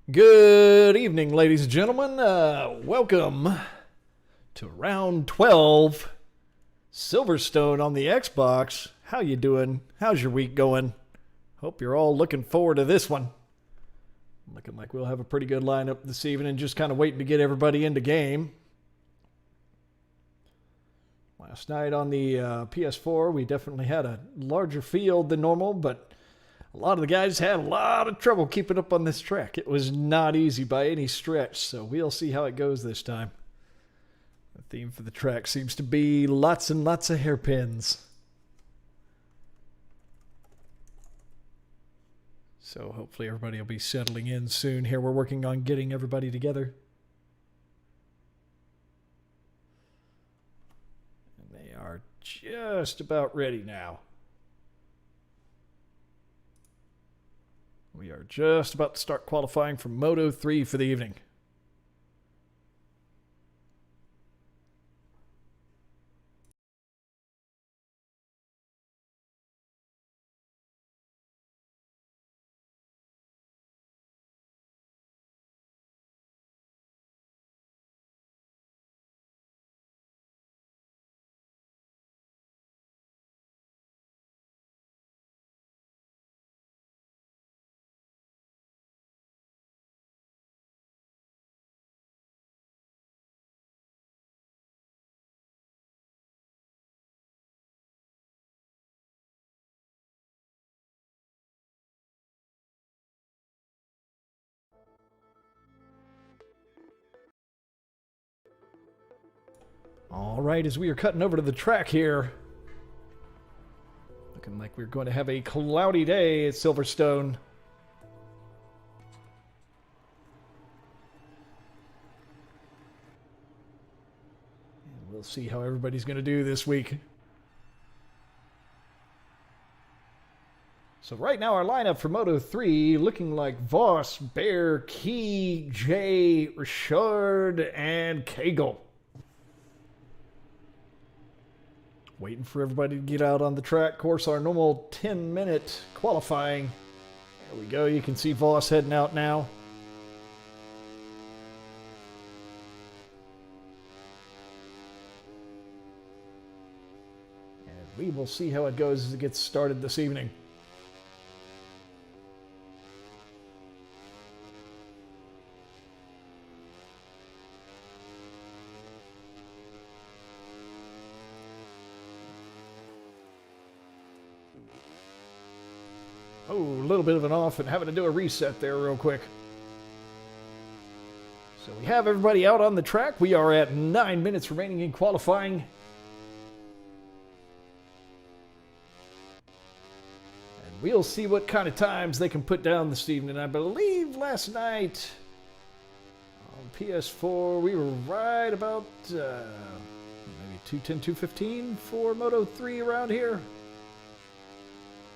Good evening, ladies and gentlemen. Welcome to round 12, Silverstone on the Xbox. How you doing? How's your week going? Hope you're all looking forward to this one. Looking like we'll have a pretty good lineup this evening, just kind of waiting to get everybody into game. Last night on the PS4, we definitely had a larger field than normal, but a lot of the guys had a lot of trouble keeping up on this track. It was not easy by any stretch, so we'll see how it goes this time. The theme for the track seems to be lots and lots of hairpins. So hopefully everybody will be settling in soon here. We're working on getting everybody together. And they are just about ready now. We are just about to start qualifying for Moto3 for the evening. All right, as we are cutting over to the track here, looking like we're going to have a cloudy day at Silverstone. And we'll see how everybody's going to do this week. So right now our lineup for Moto3 looking like Voss, Bear, Key, Jay, Richard, and Cagle. Waiting for everybody to get out on the track. Of course, our normal 10-minute qualifying. There we go. You can see Voss heading out now. And we will see how it goes as it gets started this evening. Oh, a little bit of an off and having to do a reset there real quick. So we have everybody out on the track. We are at 9 minutes remaining in qualifying. And we'll see what kind of times they can put down this evening. I believe last night on PS4 we were right about maybe 210, 215 for Moto3 around here.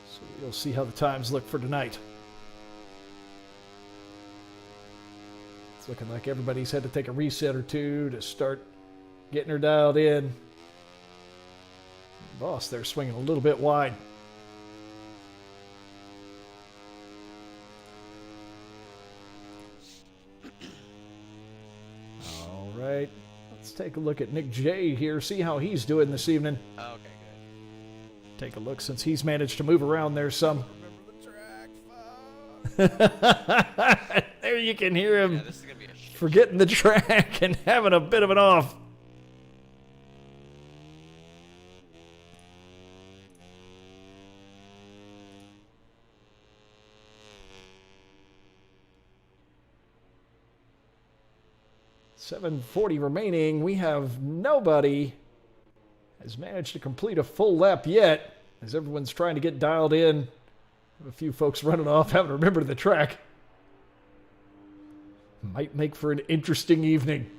So we'll see how the times look for tonight. It's looking like everybody's had to take a reset or two to start getting her dialed in. Voss there swinging a little bit wide. All right, let's take a look at Nick J here, see how he's doing this evening. Okay, good. Take a look since he's managed to move around there some. Remember the track, There you can hear him this is gonna be a shit. forgetting the track and having a bit of an off. .740 remaining. We have nobody has managed to complete a full lap yet, as everyone's trying to get dialed in. A few folks running off, having to remember the track. Might make for an interesting evening.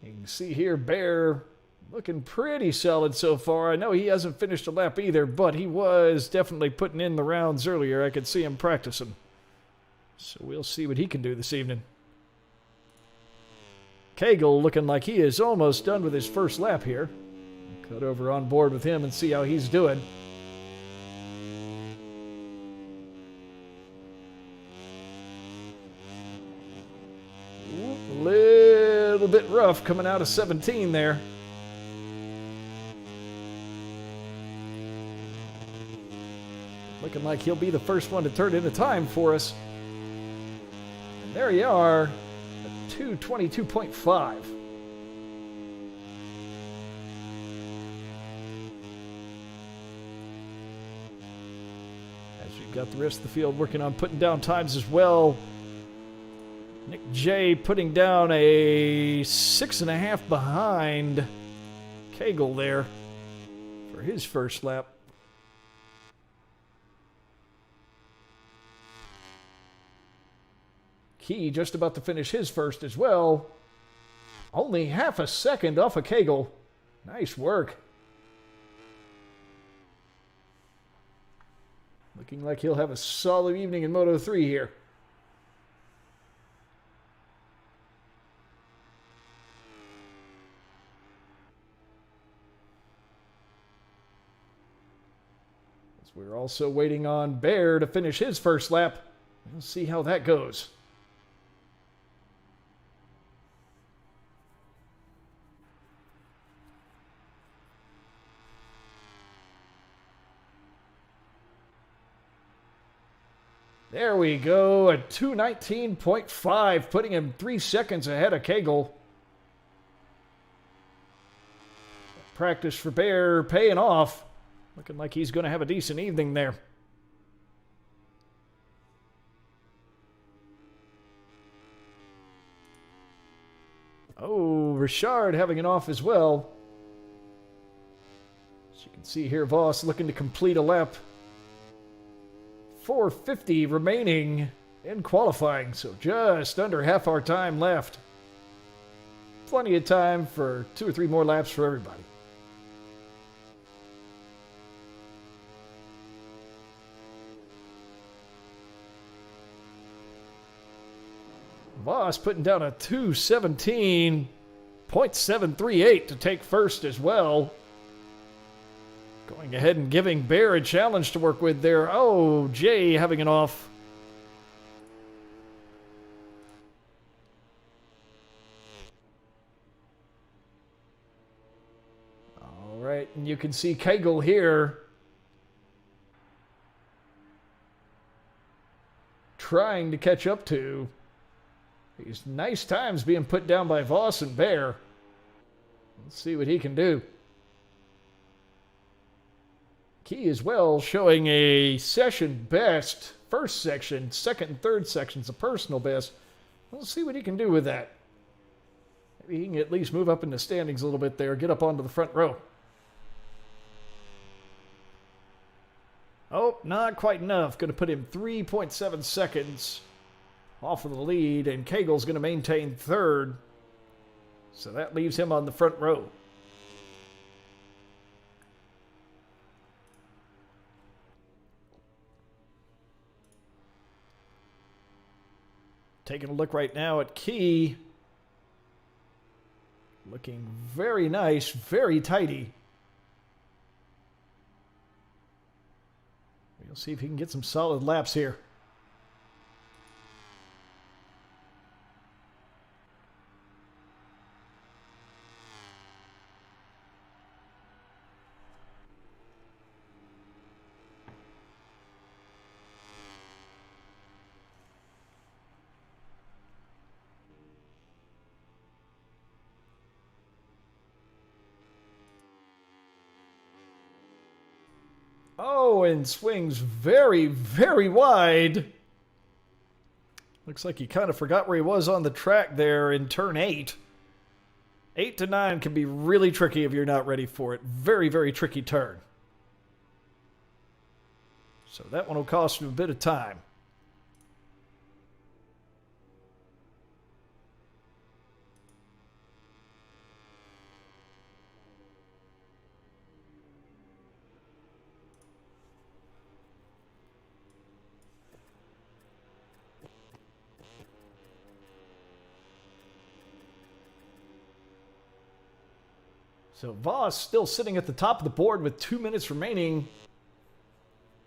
You can see here, Bear looking pretty solid so far. I know he hasn't finished a lap either, but he was definitely putting in the rounds earlier. I could see him practicing. So we'll see what he can do this evening. Cagle looking like he is almost done with his first lap here. Cut over on board with him and see how he's doing. A little bit rough coming out of 17 there. Looking like he'll be the first one to turn into time for us. And there you are, a 2:22.5. As we've got the rest of the field working on putting down times as well. Nick J putting down a 6.5 behind Cagle there for his first lap. Key just about to finish his first as well. Only half a second off of Cagle. Nice work. Looking like he'll have a solid evening in Moto 3 here. As we're also waiting on Bear to finish his first lap. We'll see how that goes. There we go, a 2:19.5, putting him 3 seconds ahead of Cagle. Practice for Bear paying off. Looking like he's going to have a decent evening there. Oh, Richard having an off as well. As you can see here, Voss looking to complete a lap. 4:50 remaining in qualifying, so just under half our time left. Plenty of time for 2 or 3 more laps for everybody. Voss putting down a 2:17.738 to take first as well. Going ahead and giving Bear a challenge to work with there. Oh, Jay having an off. All right, and you can see Cagle here trying to catch up to these nice times being put down by Voss and Bear. Let's see what he can do. Key as well showing a session best. First section, second and third sections a personal best. We'll see what he can do with that. Maybe he can at least move up in the standings a little bit there, get up onto the front row. Oh, not quite enough. Going to put him 3.7 seconds off of the lead, and Cagle's going to maintain third. So that leaves him on the front row. Taking a look right now at Key. Looking very nice, very tidy. We'll see if he can get some solid laps here. Oh, and swings very, very wide. Looks like he kind of forgot where he was on the track there in turn 8. 8 to 9 can be really tricky if you're not ready for it. Very, very tricky turn. So that one will cost him a bit of time. So Voss still sitting at the top of the board with 2 minutes remaining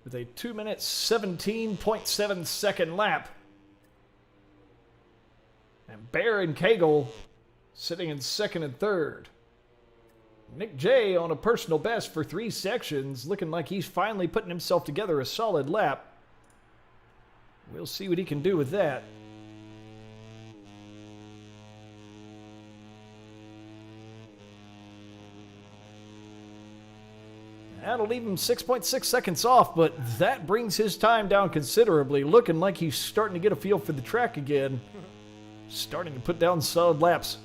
with a 2 minute 17.7 second lap. And Bear and Cagle sitting in second and third. Nick J on a personal best for 3 sections, looking like he's finally putting himself together a solid lap. We'll see what he can do with that. That'll leave him 6.6 seconds off, but that brings his time down considerably, looking like he's starting to get a feel for the track again. Starting to put down solid laps.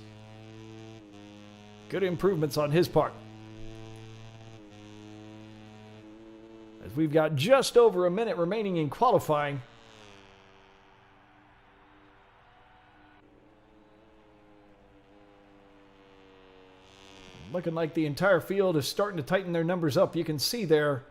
Good improvements on his part. As we've got just over a minute remaining in qualifying. Looking like the entire field is starting to tighten their numbers up. You can see there,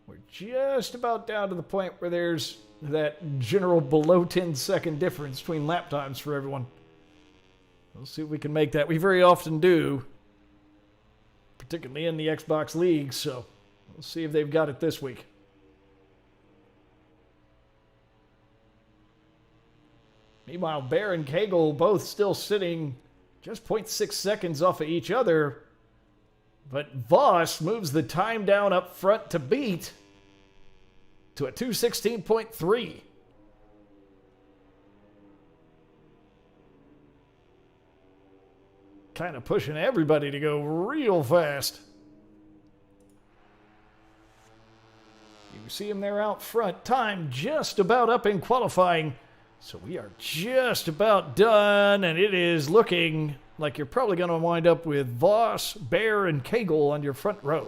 we're just about down to the point where there's that general below 10-second difference between lap times for everyone. We'll see if we can make that. We very often do, particularly in the Xbox League, so we'll see if they've got it this week. Meanwhile, Bear and Cagle both still sitting just 0.6 seconds off of each other, but Voss moves the time down up front to beat to a 2:16.3. Kind of pushing everybody to go real fast. You see him there out front. Time just about up in qualifying. So we are just about done, and it is looking like you're probably going to wind up with Voss, Bear, and Cagle on your front row.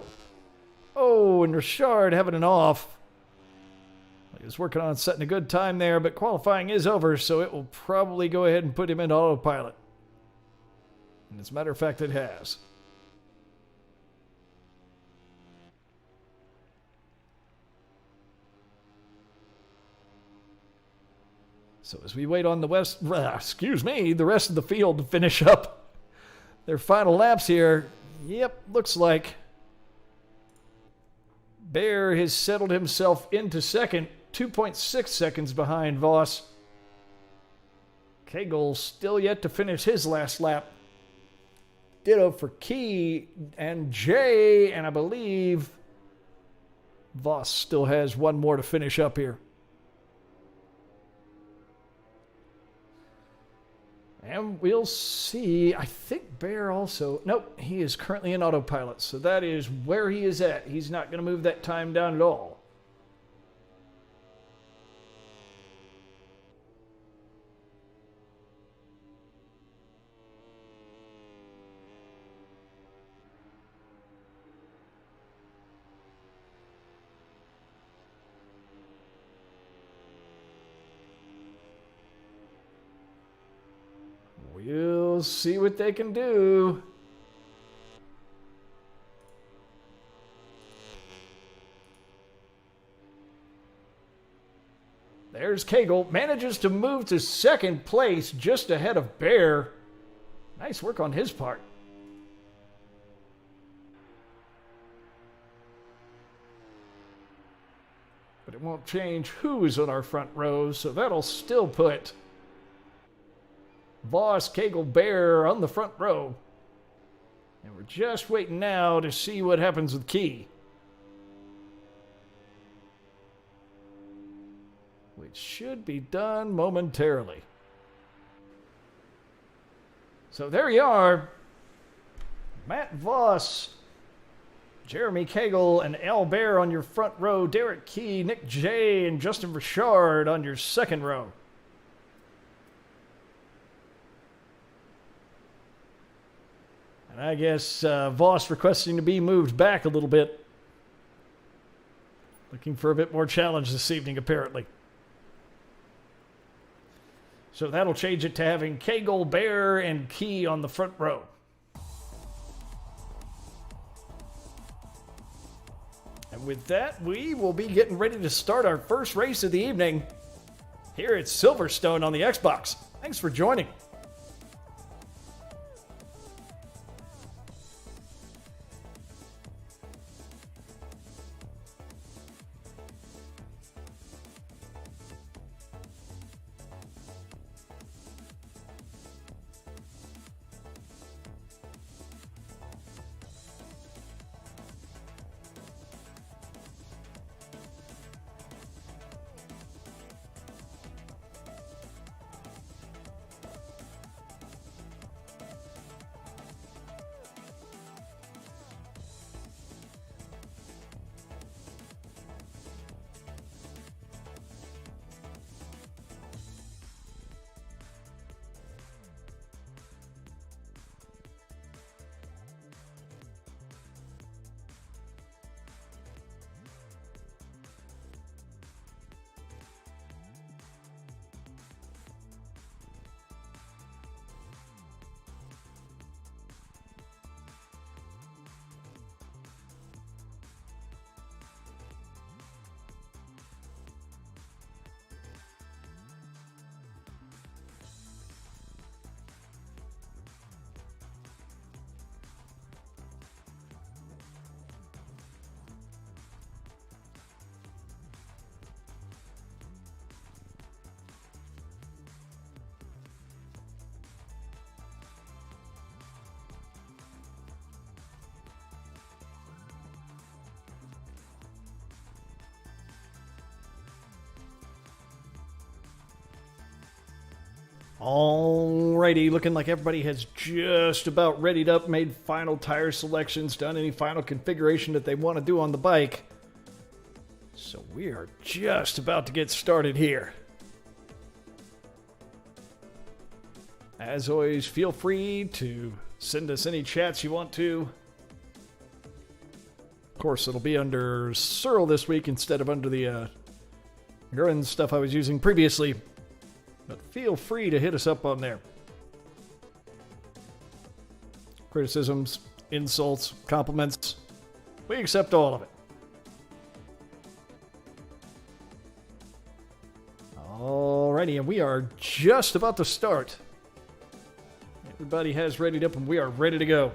Oh, and Richard having an off. He was working on setting a good time there, but qualifying is over, so it will probably go ahead and put him into autopilot. And as a matter of fact, it has. So as we wait on the rest of the field to finish up their final laps here, yep, looks like Bear has settled himself into second, 2.6 seconds behind Voss. Cagle still yet to finish his last lap. Ditto for Key and Jay, and I believe Voss still has one more to finish up here. And we'll see. I think Bear also... Nope, he is currently in autopilot. So that is where he is at. He's not going to move that time down at all. We'll see what they can do. There's Cagle. Manages to move to second place just ahead of Bear. Nice work on his part. But it won't change who's on our front row, so that'll still put Voss, Cagle, Bear on the front row. And we're just waiting now to see what happens with Key, which should be done momentarily. So there you are. Matt Voss, Jeremy Cagle, and Al Bear on your front row. Derek Key, Nick J, and Justin Richard on your second row. And I guess Voss requesting to be moved back a little bit. Looking for a bit more challenge this evening, apparently. So that'll change it to having Cagle, Bear, and Key on the front row. And with that, we will be getting ready to start our first race of the evening here at Silverstone on the Xbox. Thanks for joining. Alrighty, looking like everybody has just about readied up, made final tire selections, done any final configuration that they want to do on the bike. So we are just about to get started here. As always, feel free to send us any chats you want to. Of course, it'll be under Searle this week instead of under the Gurren stuff I was using previously. But feel free to hit us up on there. Criticisms, insults, compliments. We accept all of it. Alrighty, and we are just about to start. Everybody has readied up and we are ready to go.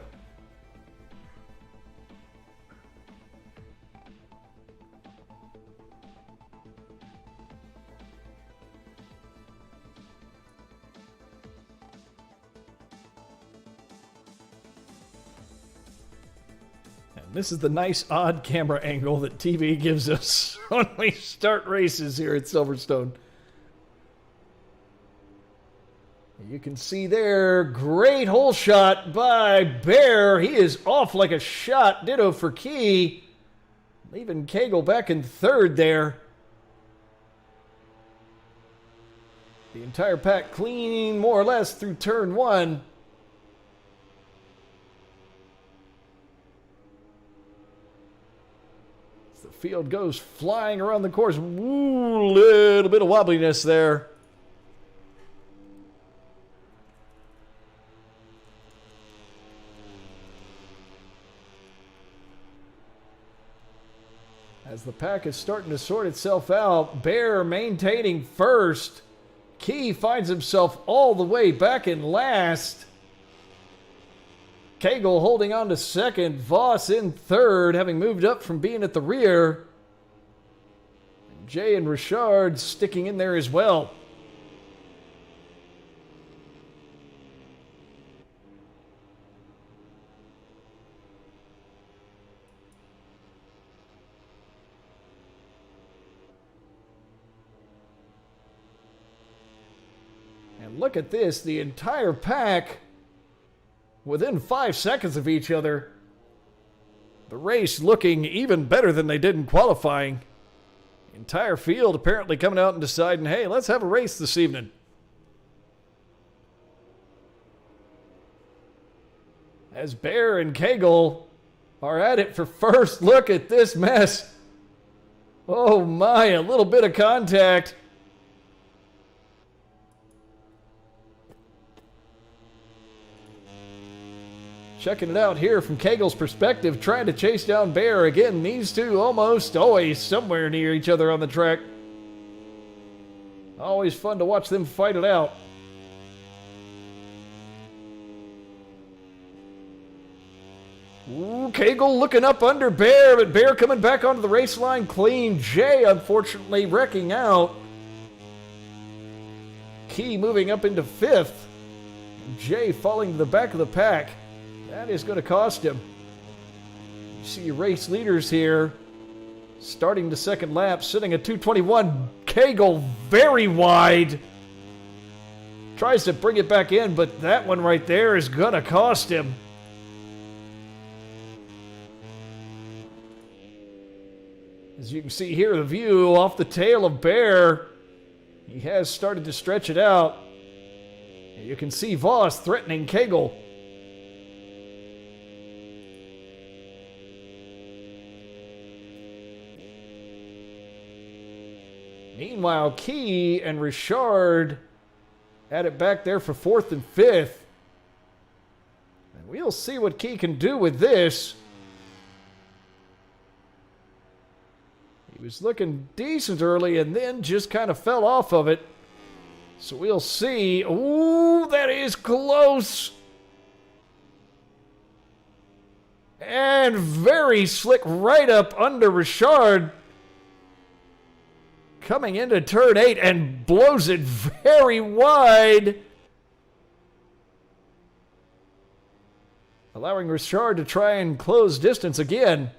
This is the nice odd camera angle that TV gives us when we start races here at Silverstone. You can see there, great hole shot by Bear. He is off like a shot. Ditto for Key. Leaving Cagle back in third there. The entire pack clean more or less through turn one. Field goes flying around the course. Ooh, little bit of wobbliness there. As the pack is starting to sort itself out, Bear maintaining first. Key finds himself all the way back in last. Cagle holding on to second, Voss in third, having moved up from being at the rear. Jay and Richard sticking in there as well. And look at this, the entire pack within 5 seconds of each other. The race looking even better than they did in qualifying. The entire field apparently coming out and deciding, hey, let's have a race this evening. As Bear and Cagle are at it for first. Look at this mess. Oh my, a little bit of contact. Checking it out here from Cagle's perspective, trying to chase down Bear. Again, these two almost always somewhere near each other on the track. Always fun to watch them fight it out. Ooh, Cagle looking up under Bear, but Bear coming back onto the race line clean. Jay, unfortunately, wrecking out. Key moving up into fifth. Jay falling to the back of the pack. That is going to cost him. You see race leaders here starting the second lap, sitting at 2:21. Cagle very wide. Tries to bring it back in, but that one right there is going to cost him. As you can see here, the view off the tail of Bear. He has started to stretch it out. You can see Voss threatening Cagle. Meanwhile, Key and Richard had it back there for fourth and fifth. And we'll see what Key can do with this. He was looking decent early and then just kind of fell off of it. So we'll see. Ooh, that is close. And very slick right up under Richard. Coming into turn 8 and blows it very wide. Allowing Richard to try and close distance again.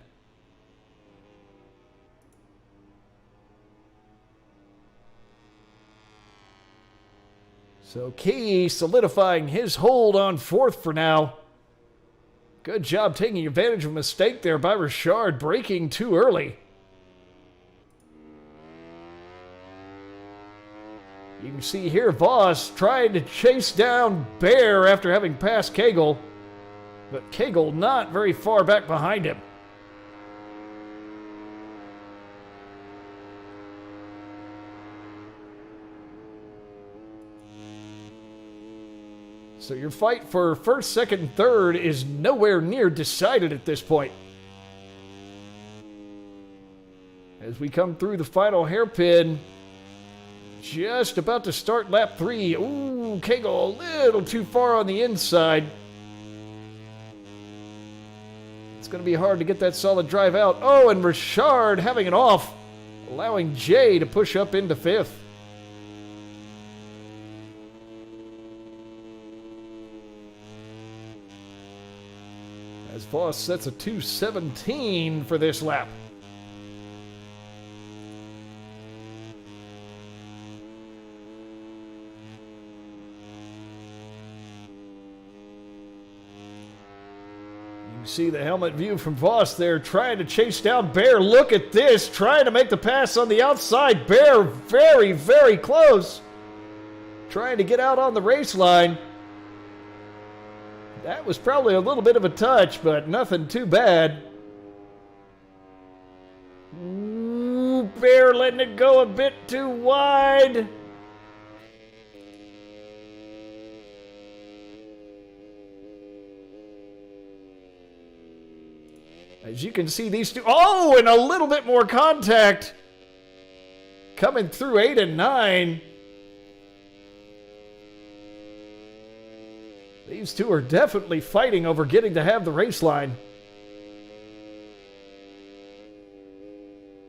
So Key solidifying his hold on fourth for now. Good job taking advantage of a mistake there by Richard, braking too early. You can see here Voss trying to chase down Bear after having passed Kegel, but Kegel not very far back behind him. So your fight for first, second, and third is nowhere near decided at this point. As we come through the final hairpin, just about to start lap 3. Ooh, Kegel a little too far on the inside. It's going to be hard to get that solid drive out. Oh, and Richard having it off, allowing Jay to push up into 5th. As Voss sets a 2:17 for this lap. You see the helmet view from Voss there, trying to chase down Bear. Look at this, trying to make the pass on the outside. Bear very, very close. Trying to get out on the race line. That was probably a little bit of a touch, but nothing too bad. Ooh, Bear letting it go a bit too wide. As you can see, these two... Oh, and a little bit more contact. Coming through 8 and 9. These two are definitely fighting over getting to have the race line.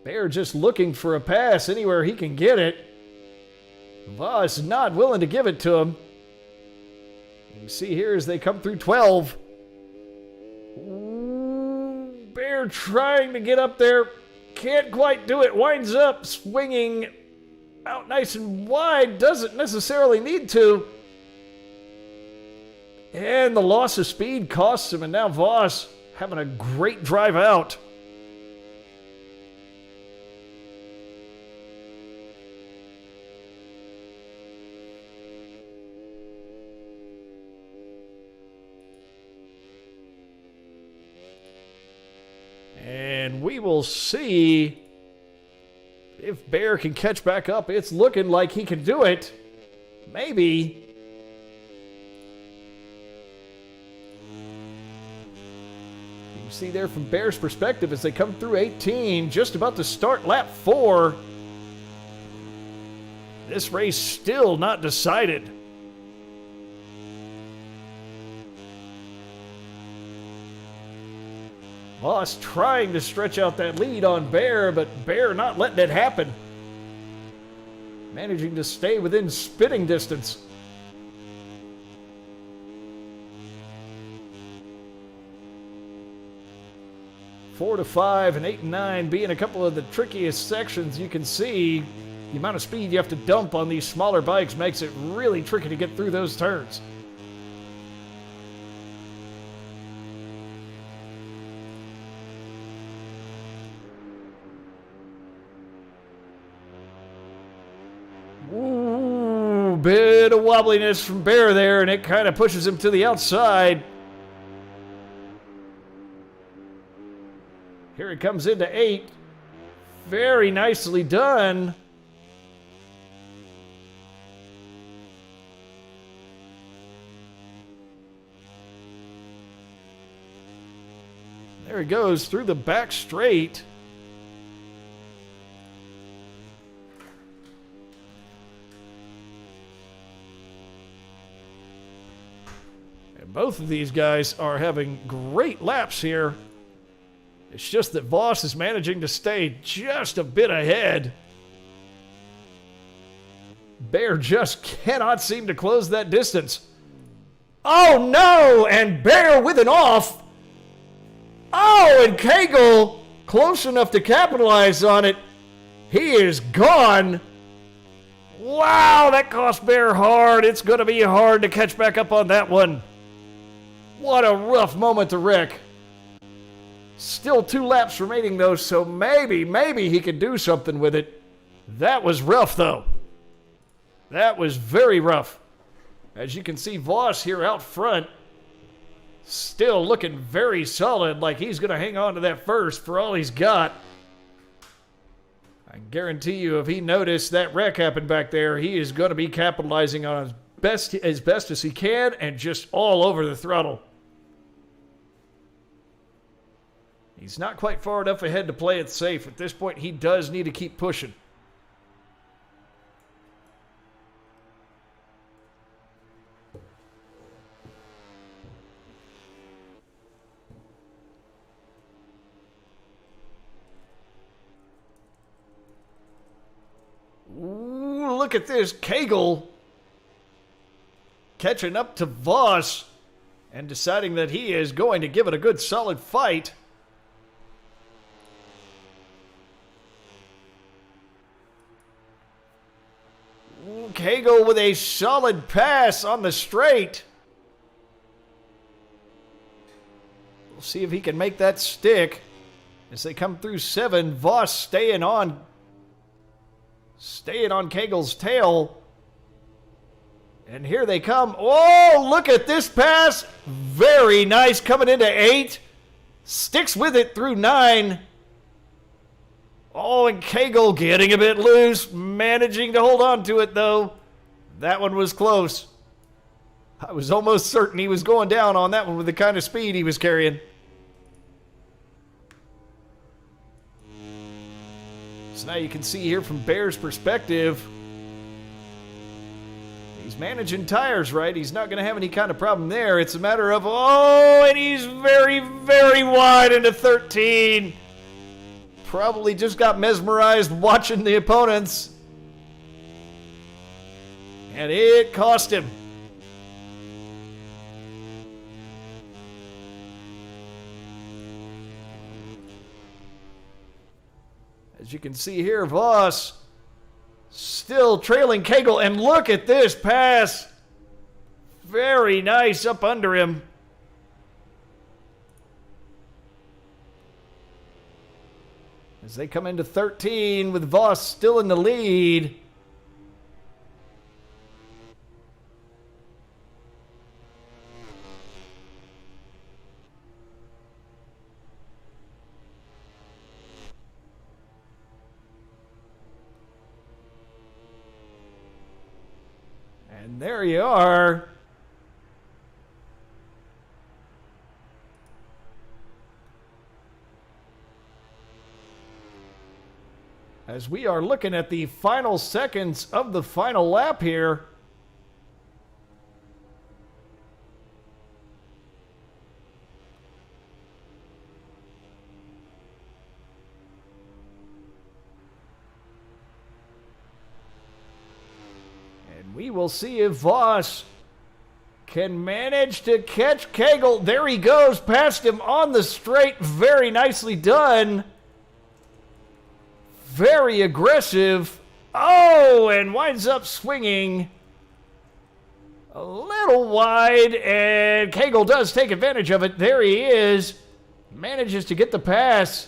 Bear just looking for a pass anywhere he can get it. Voss not willing to give it to him. You see here as they come through 12. Ooh, Bear trying to get up there. Can't quite do it. Winds up swinging out nice and wide. Doesn't necessarily need to. And the loss of speed costs him, and now Voss having a great drive out. And we will see if Bear can catch back up. It's looking like he can do it. Maybe. See there from Bear's perspective as they come through 18, just about to start lap 4. This race still not decided. Voss trying to stretch out that lead on Bear, but Bear not letting it happen. Managing to stay within spitting distance. 4 to 5 and 8 and 9 being a couple of the trickiest sections. You can see the amount of speed you have to dump on these smaller bikes makes it really tricky to get through those turns. Ooh, bit of wobbliness from Bear there, and it kind of pushes him to the outside. Here it comes into 8. Very nicely done. There he goes through the back straight. And both of these guys are having great laps here. It's just that Voss is managing to stay just a bit ahead. Bear just cannot seem to close that distance. Oh no! And Bear with an off. Oh, and Kegel close enough to capitalize on it. He is gone. Wow, that cost Bear hard. It's going to be hard to catch back up on that one. What a rough moment to wreck. Still 2 laps remaining, though, so maybe he can do something with it. That was rough, though. That was very rough. As you can see, Voss here out front, still looking very solid, like he's going to hang on to that first for all he's got. I guarantee you, if he noticed that wreck happen back there, he is going to be capitalizing on as best as he can and just all over the throttle. He's not quite far enough ahead to play it safe. At this point, he does need to keep pushing. Ooh, look at this. Kegel catching up to Voss and deciding that he is going to give it a good solid fight. Kegel with a solid pass on the straight. We'll see if he can make that stick. As they come through 7, Voss staying on Kegel's tail. And here they come. Oh, look at this pass. Very nice coming into 8. Sticks with it through 9. Oh, and Kegel getting a bit loose, managing to hold on to it, though. That one was close. I was almost certain he was going down on that one with the kind of speed he was carrying. So now you can see here from Bear's perspective, he's managing tires right. He's not going to have any kind of problem there. It's a matter of, oh, and he's very, very wide into 13. Probably just got mesmerized watching the opponents. And it cost him. As you can see here, Voss still trailing Kegel. And look at this pass. Very nice up under him. As they come into 13 with Voss still in the lead. And there you are. As we are looking at the final seconds of the final lap here. And we will see if Voss can manage to catch Kegel. There he goes, past him on the straight. Very nicely done. Very aggressive. Oh, and winds up swinging a little wide, and Kegel does take advantage of it. There he is. Manages to get the pass.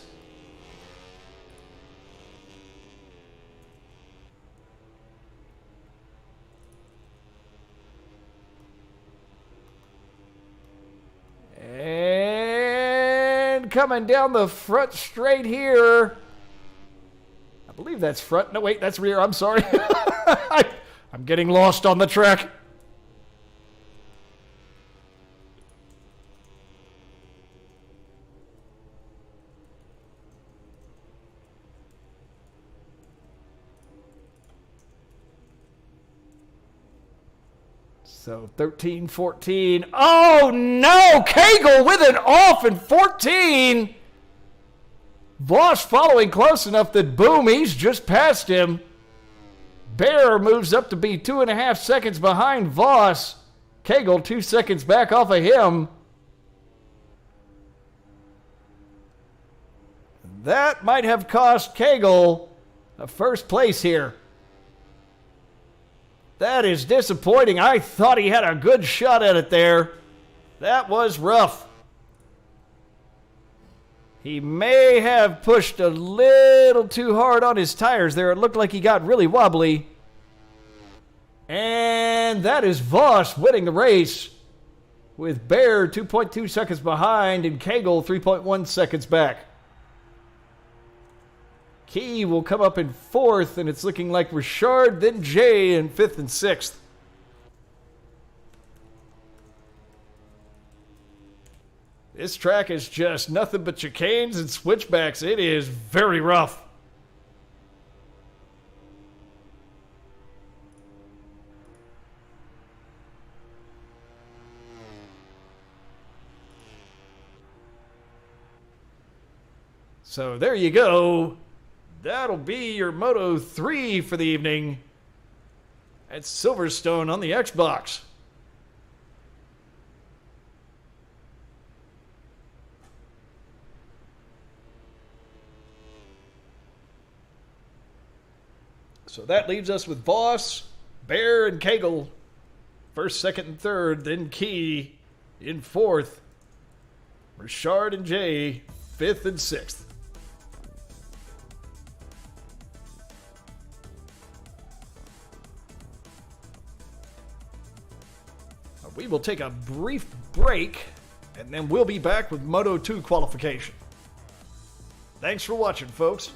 And coming down the front straight here. I believe that's front. No, wait, that's rear. I'm sorry. I'm getting lost on the track. So 13, 14. Oh, no! Kegel with an off in 14. Voss following close enough that, boom, he's just past him. Bear moves up to be 2.5 seconds behind Voss. Kegel 2 seconds back off of him. That might have cost Kegel a first place here. That is disappointing. I thought he had a good shot at it there. That was rough. He may have pushed a little too hard on his tires there. It looked like he got really wobbly. And that is Voss winning the race, with Bear 2.2 seconds behind and Kegel 3.1 seconds back. Key will come up in fourth, and it's looking like Richard, then Jay in fifth and sixth. This track is just nothing but chicanes and switchbacks. It is very rough. So there you go. That'll be your Moto 3 for the evening at Silverstone on the Xbox. So that leaves us with Voss, Bear, and Kegel first, second, and third. Then Key in fourth. Richard and Jay fifth and sixth. We will take a brief break, and then we'll be back with Moto 2 qualification. Thanks for watching, folks.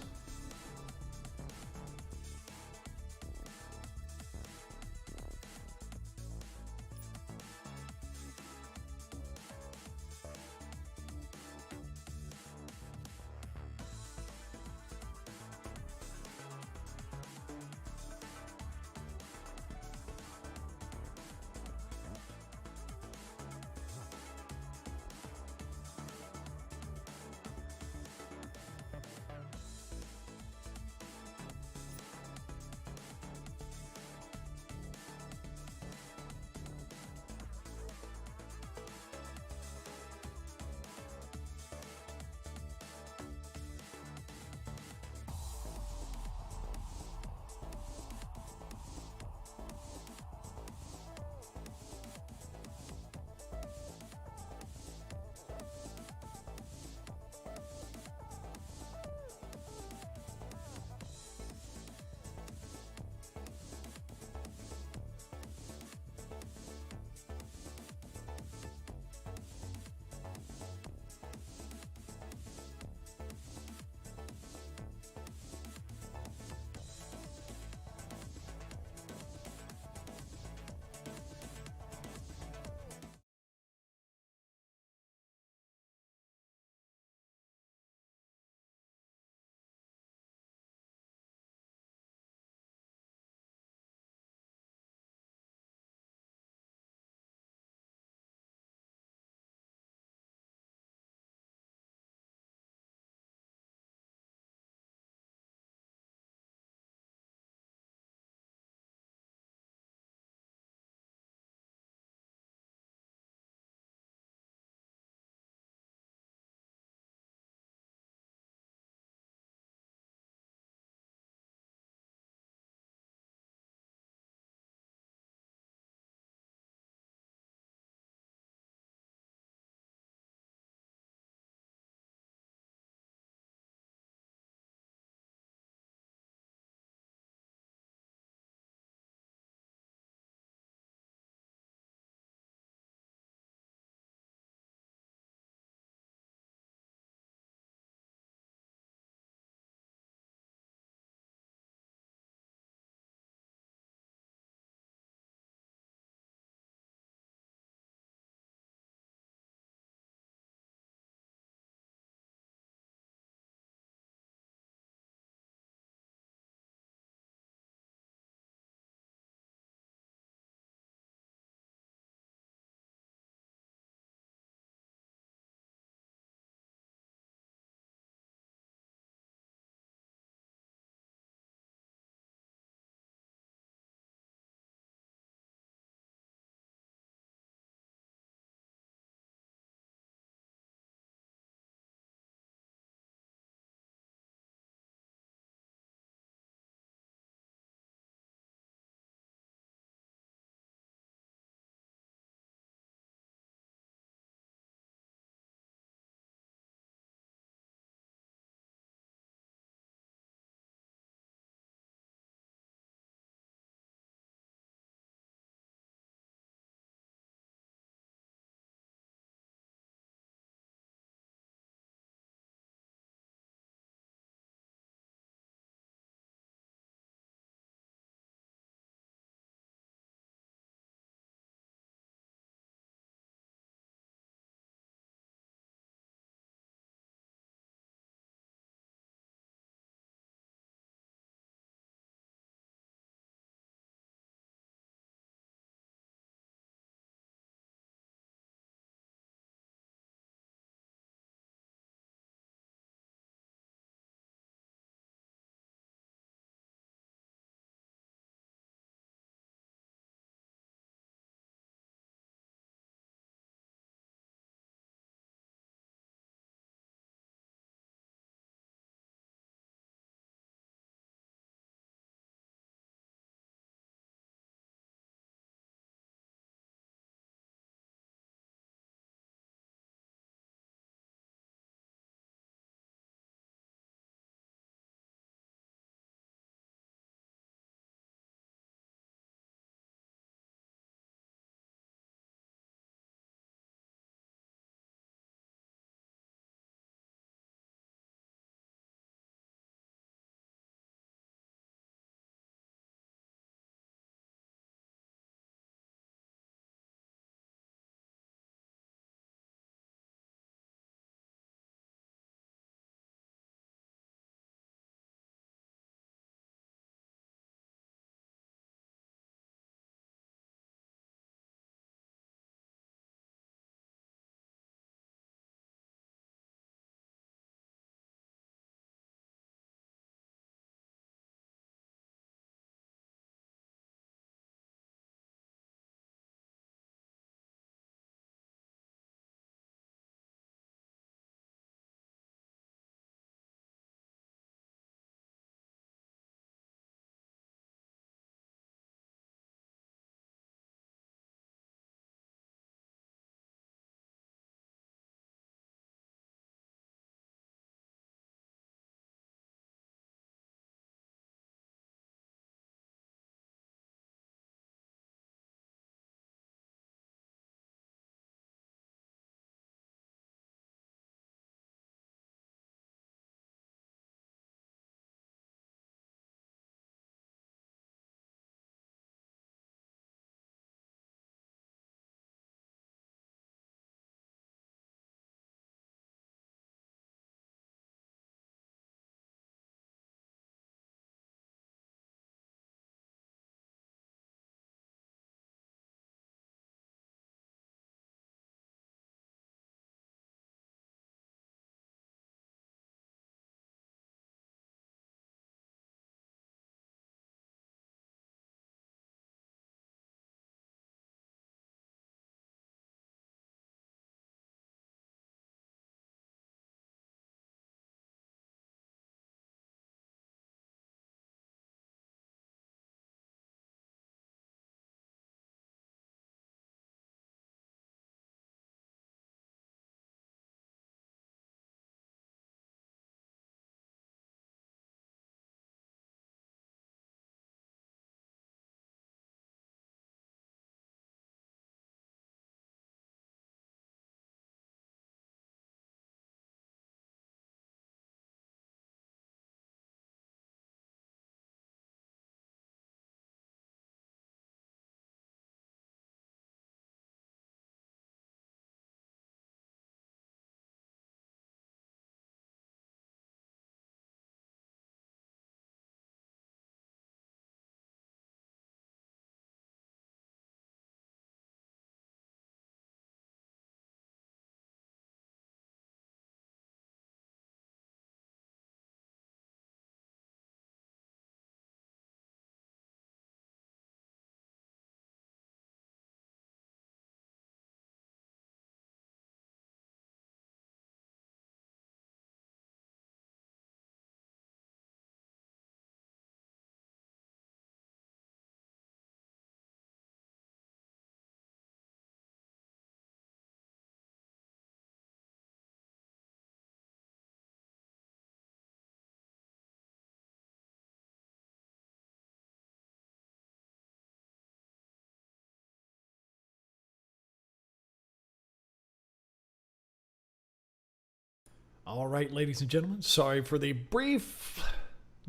All right, ladies and gentlemen, sorry for the brief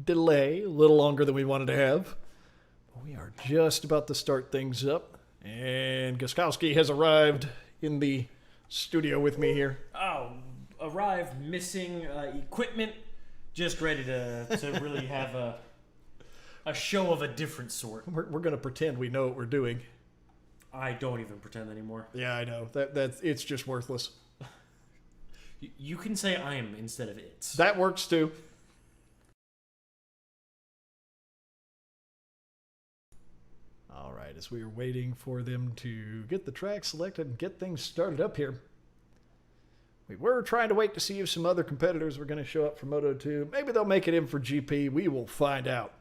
delay, a little longer than we wanted to have. We are just about to start things up, and Guskowski has arrived in the studio with me here. Oh, arrived missing equipment, just ready to really have a show of a different sort. We're going to pretend we know what we're doing. I don't even pretend anymore. Yeah, I know. That's it's just worthless. You can say I'm instead of it's. That works too. All right, as we are waiting for them to get the track selected and get things started up here, we were trying to wait to see if some other competitors were going to show up for Moto2. Maybe they'll make it in for GP. We will find out.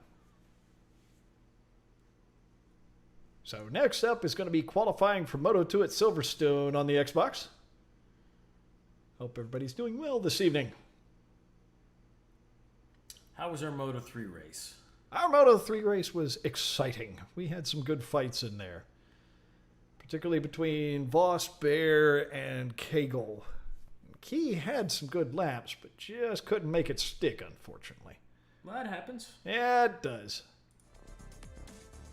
So next up is going to be qualifying for Moto2 at Silverstone on the Xbox. Hope everybody's doing well this evening. How was our Moto3 race? Our Moto3 race was exciting. We had some good fights in there, particularly between Voss, Bear, and Kegel. Key had some good laps, but just couldn't make it stick, unfortunately. Well, that happens. Yeah, it does.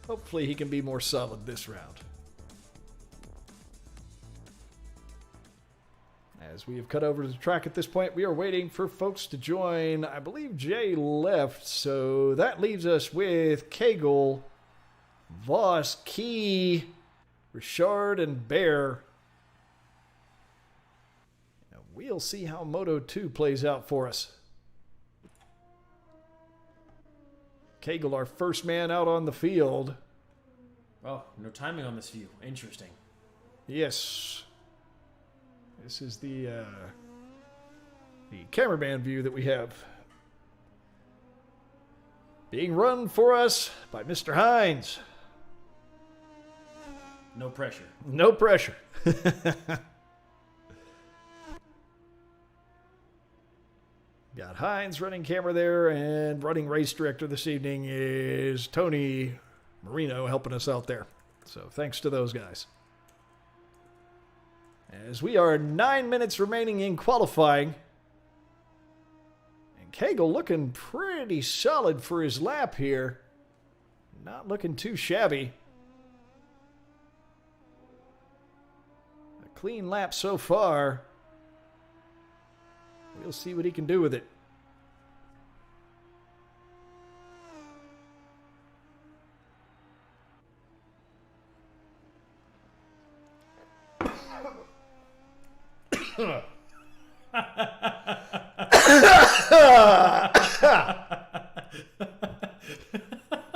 Hopefully he can be more solid this round. As we have cut over to the track at this point, we are waiting for folks to join. I believe Jay left, so that leaves us with Kegel, Voss, Key, Richard, and Bear. Now we'll see how Moto2 plays out for us. Kegel, our first man out on the field. Oh, no timing on this view. Interesting. Yes. This is the cameraman view that we have. Being run for us by Mr. Hines. No pressure. No pressure. Got Hines running camera there, and running race director this evening is Tony Marino helping us out there. So thanks to those guys. As we are 9 minutes remaining in qualifying. And Kegel looking pretty solid for his lap here. Not looking too shabby. A clean lap so far. We'll see what he can do with it.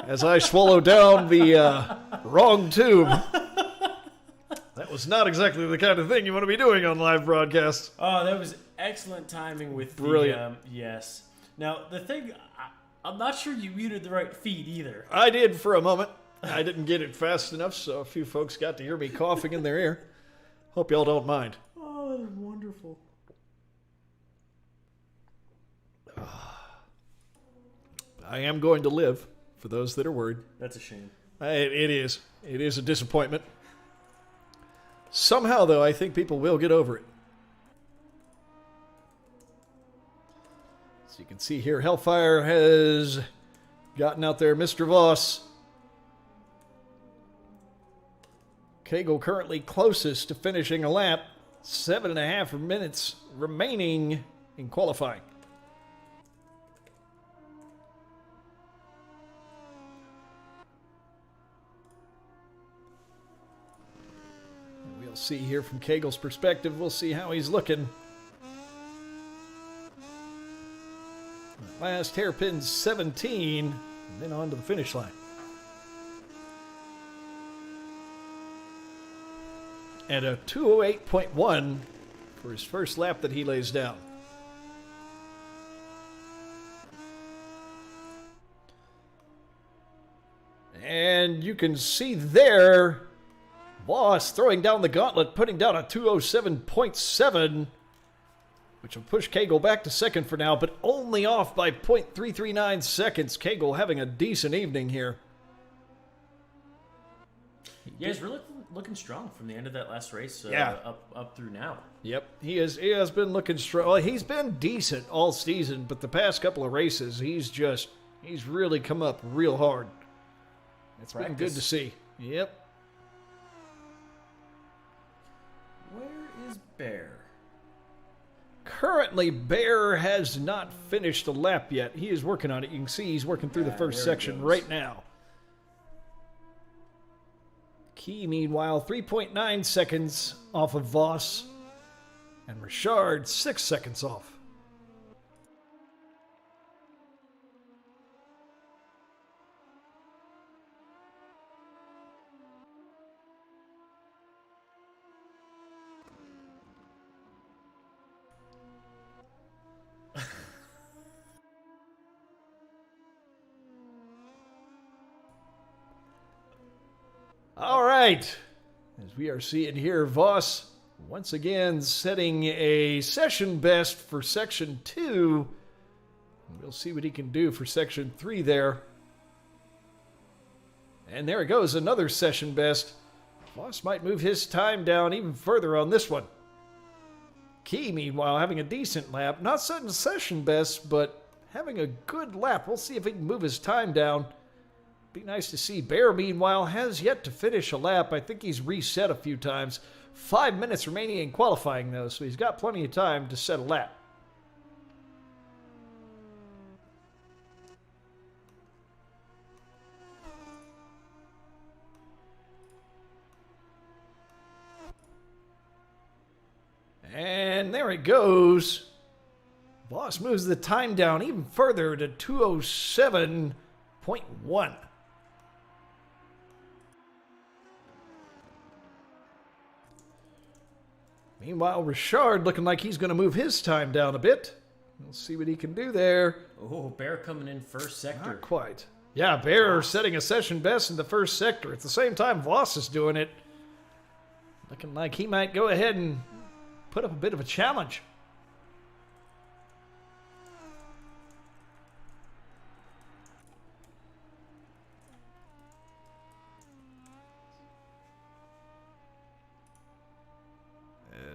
As I swallow down the wrong tube. That was not exactly the kind of thing you want to be doing on live broadcasts. Oh, that was excellent timing with Brilliant. the yes. Now, the thing, I'm not sure you muted the right feed either. I did for a moment. I didn't get it fast enough, so a few folks got to hear me coughing in their ear. Hope y'all don't mind. Oh, that is wonderful. I am going to live, for those that are worried. That's a shame. It is. It is a disappointment. Somehow, though, I think people will get over it. So you can see here, Hellfire has gotten out there. Mr. Voss. Kegel currently closest to finishing a lap. 7.5 minutes remaining in qualifying. We'll see here from Kegel's perspective. We'll see how he's looking. Last hairpin 17, and then on to the finish line. And a 2:08.1 for his first lap that he lays down. And you can see there, Voss throwing down the gauntlet, putting down a 2:07.7, which will push Kegel back to second for now, but only off by 0.339 seconds. Kegel having a decent evening here. Yeah, he's looking strong from the end of that last race Yeah. up through now. Yep, he has been looking strong. Well, he's been decent all season, but the past couple of races, he's really come up real hard. It's been good to see. Yep. Where is Bear? Currently, Bear has not finished a lap yet. He is working on it. You can see he's working through the first there he section goes. right now. Key, meanwhile, 3.9 seconds off of Voss. And Richard, 6 seconds off. All right. As we are seeing here, Voss once again setting a session best for Section 2. We'll see what he can do for Section 3 there. And there it goes, another session best. Voss might move his time down even further on this one. Key, meanwhile, having a decent lap. Not setting session best, but having a good lap. We'll see if he can move his time down. Be nice to see. Bear, meanwhile, has yet to finish a lap. I think he's reset a few times. 5 minutes remaining in qualifying, though, so he's got plenty of time to set a lap. And there it goes. Voss moves the time down even further to 2:07.1. Meanwhile, Richard looking like he's going to move his time down a bit. We'll see what he can do there. Oh, Bear coming in first sector. Not quite. Yeah, Bear setting a session best in the first sector. At the same time, Voss is doing it. Looking like he might go ahead and put up a bit of a challenge.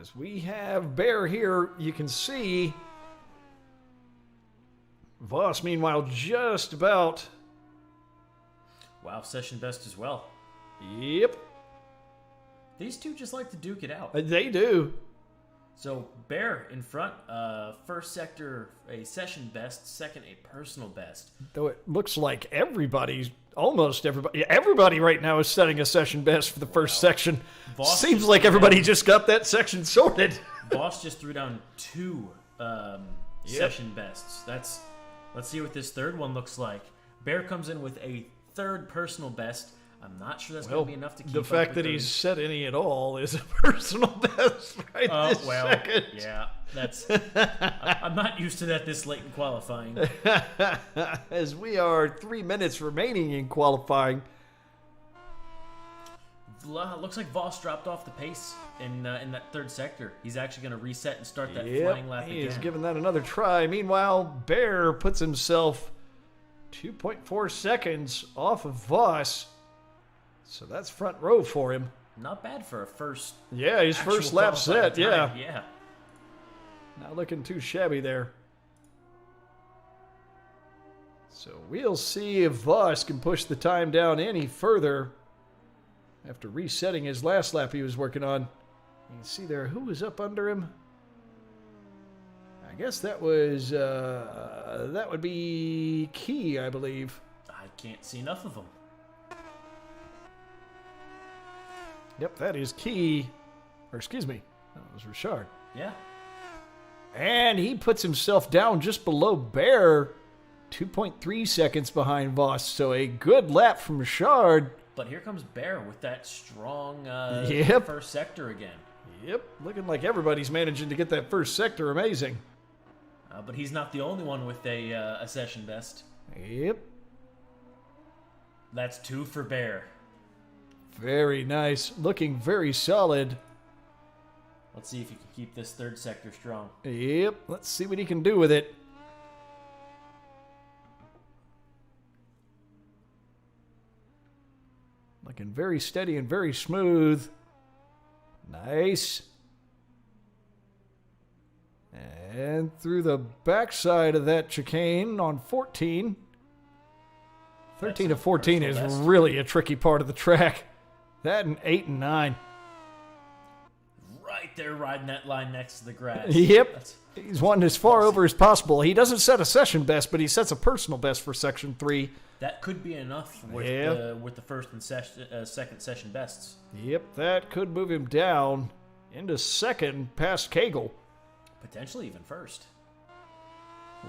As we have Bear here, you can see Voss, meanwhile, just about. Wow, session best as well. Yep, These two just like to duke it out. they do. So Bear in front, first sector a session best, second a personal best. Though it looks like almost everybody right now is setting a session best for the first section. Voss Seems just like threw everybody down- just got that section sorted. Boss just threw down two session bests. Let's see what this third one looks like. Bear comes in with a third personal best. I'm not sure that's going to be enough to keep the up fact with that those. he's set any at all is a personal best right this second. Yeah, that's. I'm not used to that this late in qualifying. As we are 3 minutes remaining in qualifying. Looks like Voss dropped off the pace in that third sector. He's actually going to reset and start that Yep, flying lap he again. is giving that another try. Meanwhile, Bear puts himself 2.4 seconds off of Voss. So that's front row for him. Not bad for a first. Yeah, his actual first lap qualifying set, yeah. time. Yeah. Not looking too shabby there. So we'll see if Voss can push the time down any further after resetting his last lap he was working on. You can see there who was up under him. I guess that would be Key, I believe. I can't see enough of them. Yep, that is Key. Or excuse me, that was Richard. Yeah. And he puts himself down just below Bear, 2.3 seconds behind Voss. So a good lap from Richard. But here comes Bear with that strong Yep. first sector again. Yep, looking like everybody's managing to get that first sector. Amazing. But he's not the only one with a session best. Yep, That's two for Bear. very nice. Looking very solid. Let's see if he can keep this third sector strong. Yep, let's see what he can do with it. Looking very steady and very smooth. Nice. And through the backside of that chicane on 14. 13 to 14 is really a tricky part of the track. That and 8 and 9. Right there, riding that line next to the grass. Yep. He's wanting as far over as possible. He doesn't set a session best, but he sets a personal best for Section 3. That could be enough with the first and second session bests. Yep, that could move him down into second past Cagle. Potentially even first.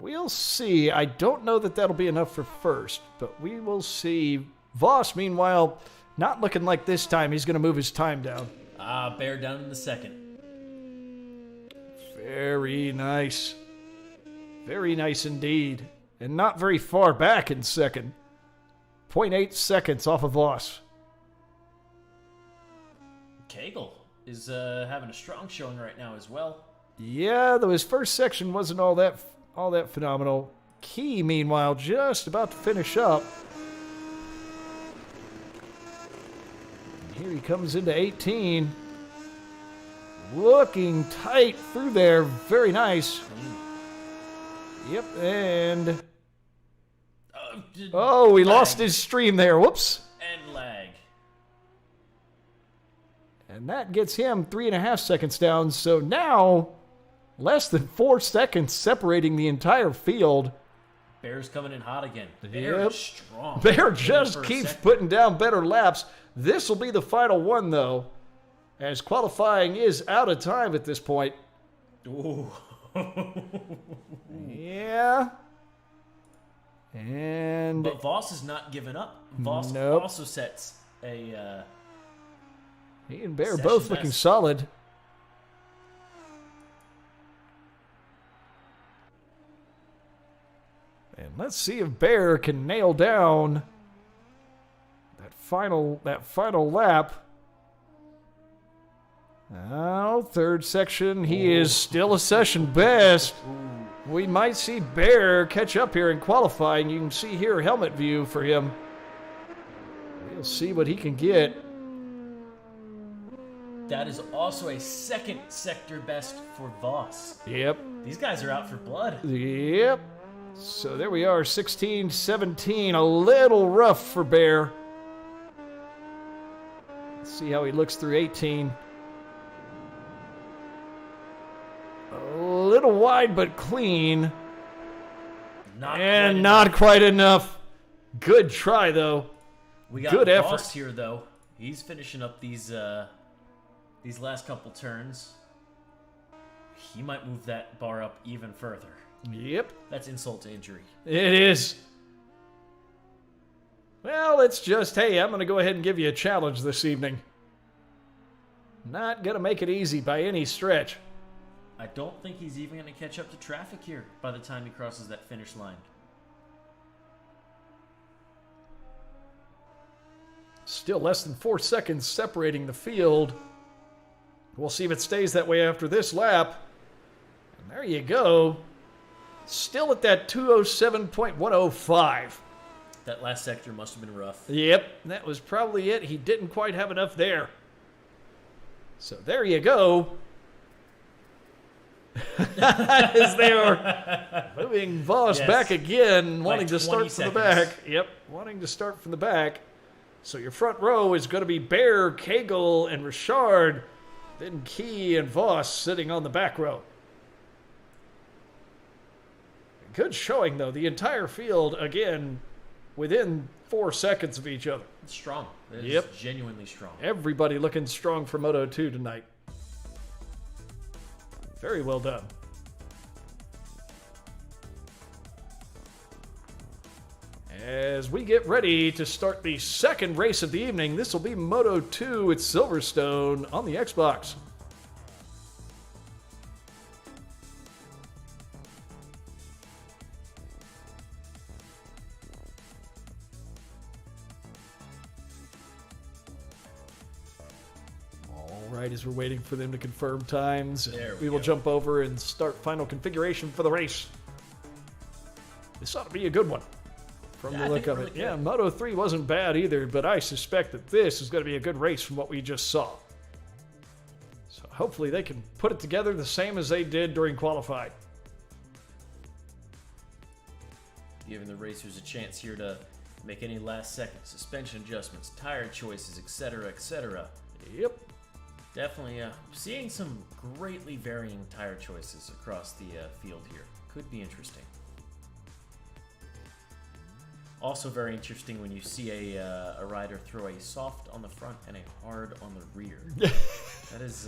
We'll see. I don't know that that'll be enough for first, but we will see. Voss, meanwhile, not looking like this time he's going to move his time down. Bear down in the second. Very nice. Very nice indeed. And not very far back in second. 0.8 seconds off of Voss. Cagle is having a strong showing right now as well. Yeah, though his first section wasn't all that phenomenal. Key, meanwhile, just about to finish up. And here he comes into 18. Looking tight through there. Very nice. Yep, and... Oh, he lost his stream there. Whoops. And lag. And that gets him 3.5 seconds down. So now, less than 4 seconds separating the entire field. Bear's coming in hot again. Bear is strong. Bear just keeps putting down better laps. This will be the final one, though, as qualifying is out of time at this point. Ooh. Yeah. And But Voss is not giving up. Voss also sets a... he and Bear both looking solid. And let's see if Bear can nail down that final lap. Oh, third section. He is still a session best. We might see Bear catch up here in qualifying. You can see here helmet view for him. We'll see what he can get. That is also a second sector best for Voss. Yep. These guys are out for blood. Yep. So there we are, 16, 17. A little rough for Bear. Let's see how he looks through 18. A little wide but clean. Not quite enough. Good try, though. We got good effort Voss here, though. He's finishing up these last couple turns. He might move that bar up even further. Yep. That's insult to injury. It is. Well, it's just, hey, I'm going to go ahead and give you a challenge this evening. Not going to make it easy by any stretch. I don't think he's even going to catch up to traffic here by the time he crosses that finish line. Still less than 4 seconds separating the field. We'll see if it stays that way after this lap. And there you go. Still at that 207.105. That last sector must have been rough. Yep, that was probably it. He didn't quite have enough there. So there you go. As they are moving Voss back again, wanting to start from the back. Yep, wanting to start from the back. So your front row is going to be Bear, Cagle, and Richard. Then Key and Voss sitting on the back row. Good showing, though. The entire field, again, within 4 seconds of each other. It's strong. It is genuinely strong. Everybody looking strong for Moto 2 tonight. Very well done. As we get ready to start the second race of the evening, this will be Moto 2 at Silverstone on the Xbox. As we're waiting for them to confirm times, we will jump over and start final configuration for the race. This ought to be a good one. from Yeah, the I look think of it it. really Yeah, could. Moto 3 wasn't bad either, but I suspect that this is going to be a good race from what we just saw. So hopefully they can put it together the same as they did during qualifying. Giving the racers a chance here to make any last-second suspension adjustments, tire choices, etc., etc. Yep. Definitely seeing some greatly varying tire choices across the field here. Could be interesting. Also very interesting when you see a rider throw a soft on the front and a hard on the rear. That is...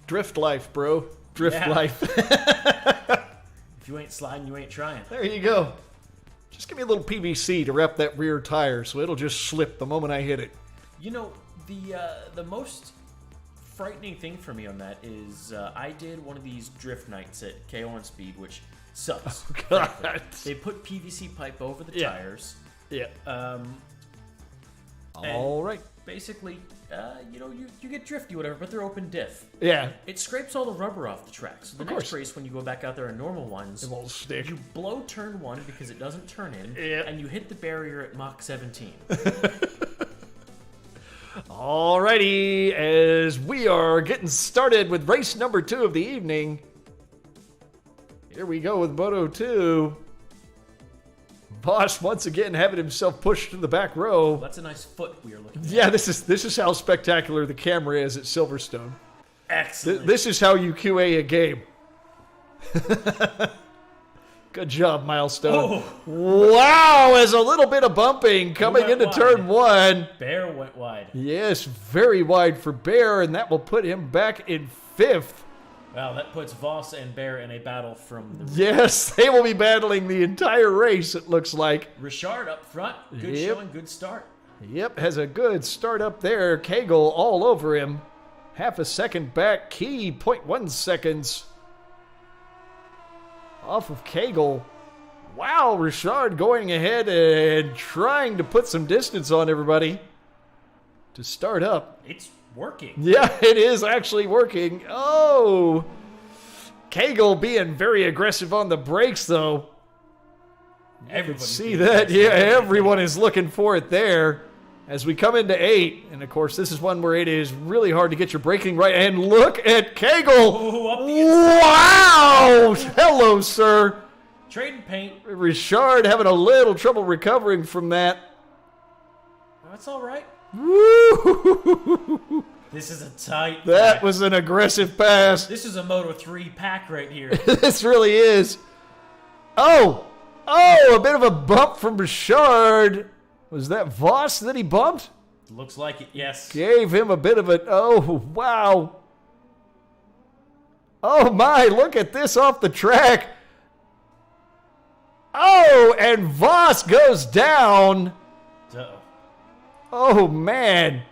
Drift life, bro. Drift Yeah. life. if you ain't sliding, you ain't trying. There you go. Just give me a little PVC to wrap that rear tire so it'll just slip the moment I hit it. You know, the most frightening thing for me on that is I did one of these drift nights at KO Speed, which sucks. Oh, God. frankly. They put PVC pipe over the Yeah. tires. Yeah. And All right. Basically, you get drifty, whatever, but they're open diff. Yeah. It scrapes all the rubber off the track. So the Of next course. race, when you go back out there in normal ones, It won't stick. you blow turn 1 because it doesn't turn in, Yeah. and you hit the barrier at Mach 17. Alrighty, as we are getting started with race number 2 of the evening. Here we go with Moto 2. Bosch once again having himself pushed to the back row. That's a nice foot we are looking at. Yeah, this is how spectacular the camera is at Silverstone. Excellent. This is how you QA a game. Good job, Milestone. Oh. Wow, as a little bit of bumping coming went into wide. turn 1. Bear went wide. Yes, very wide for Bear, and that will put him back in 5th. Wow, that puts Voss and Bear in a battle from the Yes, they will be battling the entire race, it looks like. Richard up front. Good Yep. showing, good start. Yep, has a good start up there. Kegel all over him. Half a second back. Key, 0.1 seconds. Off of Kegel. Wow, Richard going ahead and trying to put some distance on everybody to start up. It's working. Yeah, it is actually working. Oh! Kegel being very aggressive on the brakes, though. Everybody See that? Yeah, everyone is looking for it there. As we come into 8, and of course this is one where it is really hard to get your braking right. And look at Kegel! Oh, up the Wow! Hello, sir. Trading paint. Richard having a little trouble recovering from that. That's all right. Woo! This is a tight That pack. was an aggressive pass. This is a Moto 3 pack right here. This really is. Oh! Oh, a bit of a bump from Richard. Was that Voss that he bumped? Looks like it, yes. Gave him a bit of a... Oh, wow. Oh, my. Look at this off the track. Oh, and Voss goes down. Uh-oh. Oh, man.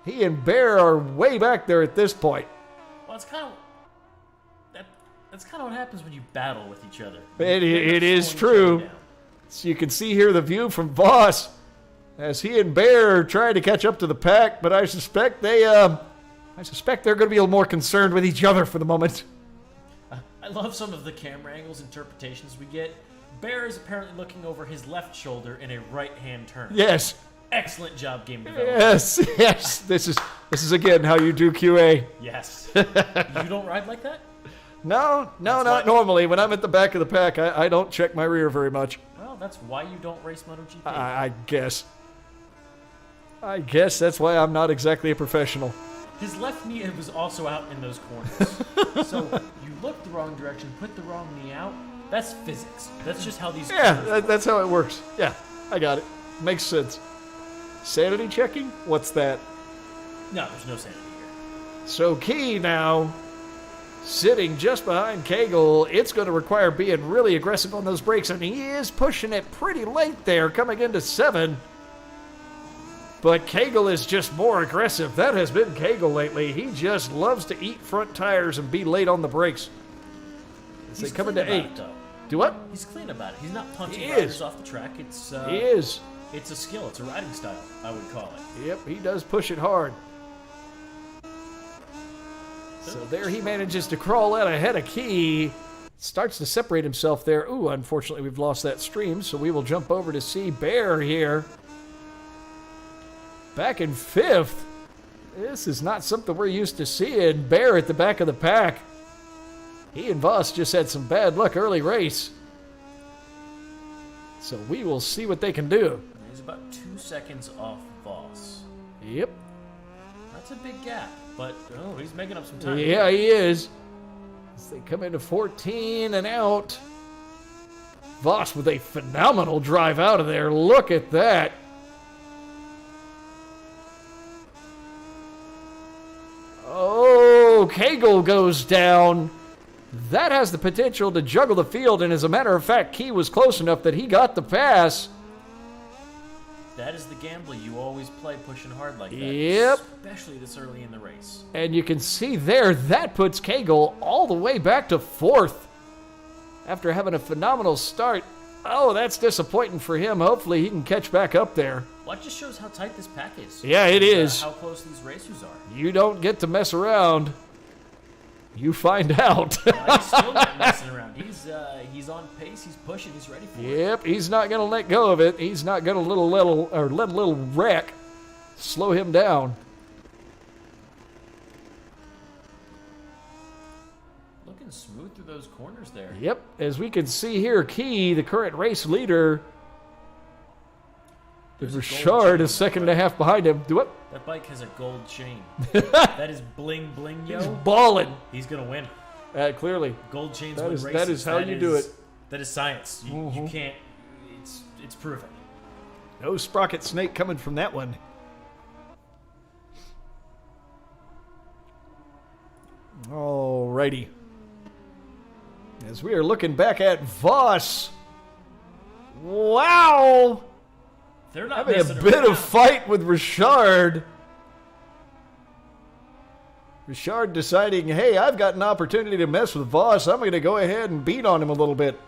He and Bear are way back there at this point. Well, it's kind of... That's kind of what happens when you battle with each other. It You end up is slowing each true. other down. So you can see here the view from Voss as he and Bear are trying to catch up to the pack, but I suspect they're going to be a little more concerned with each other for the moment. I love some of the camera angles interpretations we get. Bear is apparently looking over his left shoulder in a right-hand turn. Yes. Excellent job, game development. Yes, yes. This is again how you do QA. Yes. You don't ride like that? No, not why- normally. When I'm at the back of the pack, I don't check my rear very much. Well, that's why you don't race MotoGP. I guess. I guess that's why I'm not exactly a professional. His left knee was also out in those corners. So you look the wrong direction, put the wrong knee out. That's physics. That's just how these... Yeah, that's how it works. Yeah, I got it. Makes sense. Sanity checking? What's that? No, there's no sanity here. So Key now sitting just behind Kegel. It's going to require being really aggressive on those brakes, and he is pushing it pretty late there, coming into 7. But Kegel is just more aggressive. That has been Kegel lately. He just loves to eat front tires and be late on the brakes. As they He's come clean into about 8. it, though. Do what? He's clean about it. He's not punching He riders is. off the track. It's He is. It's a skill. It's a riding style, I would call it. Yep, he does push it hard. So there he manages to crawl out ahead of Key. Starts to separate himself there. Ooh, unfortunately, we've lost that stream, so we will jump over to see Bear here. Back in 5th. This is not something we're used to seeing. Bear at the back of the pack. He and Voss just had some bad luck early race. So we will see what they can do. He's about 2 seconds off Voss. Yep. That's a big gap, but he's making up some time. Yeah, he is. As they come into 14 and out. Voss with a phenomenal drive out of there. Look at that. Oh, Cagle goes down. That has the potential to juggle the field, and as a matter of fact, Key was close enough that he got the pass. That is the gamble you always play, pushing hard like that. Yep. Especially this early in the race. And you can see there, that puts Cagle all the way back to 4th. After having a phenomenal start. Oh, that's disappointing for him. Hopefully he can catch back up there. Well, it just shows how tight this pack is. Yeah, it is. How close these racers are. You don't get to mess around. You find out. He's still not messing around. He's on pace. He's pushing. He's ready for it. Yep, he's not going to let go of it. He's not going to let a little wreck slow him down. Looking smooth through those corners there. Yep, as we can see here, Key, the current race leader, Richard is second and a half behind him. Do it. That bike has a gold chain. That is bling bling, yo. He's balling. He's gonna win. Clearly. Gold chains That win is- races. that is how you do it. That is science. You can't. It's proven. No sprocket snake coming from that one. Alrighty. As we are looking back at Voss. Wow! They're not Having a messing bit around. of fight with Richard. Richard deciding, hey, I've got an opportunity to mess with Voss. I'm going to go ahead and beat on him a little bit.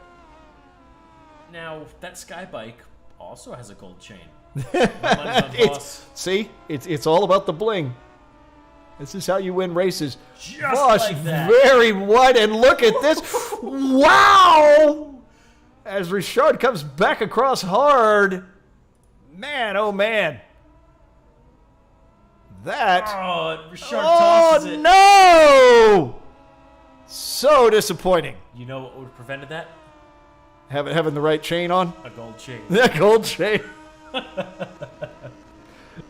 Now that Sky bike also has a gold chain. Money's on Voss. See, it's all about the bling. This is how you win races. Just Voss like that. very wide, and look at this. Wow! As Richard comes back across hard. Man, oh man. That. Oh, Richard tosses it. No! So disappointing. You know what would have prevented that? Having the right chain on. A gold chain. That gold chain.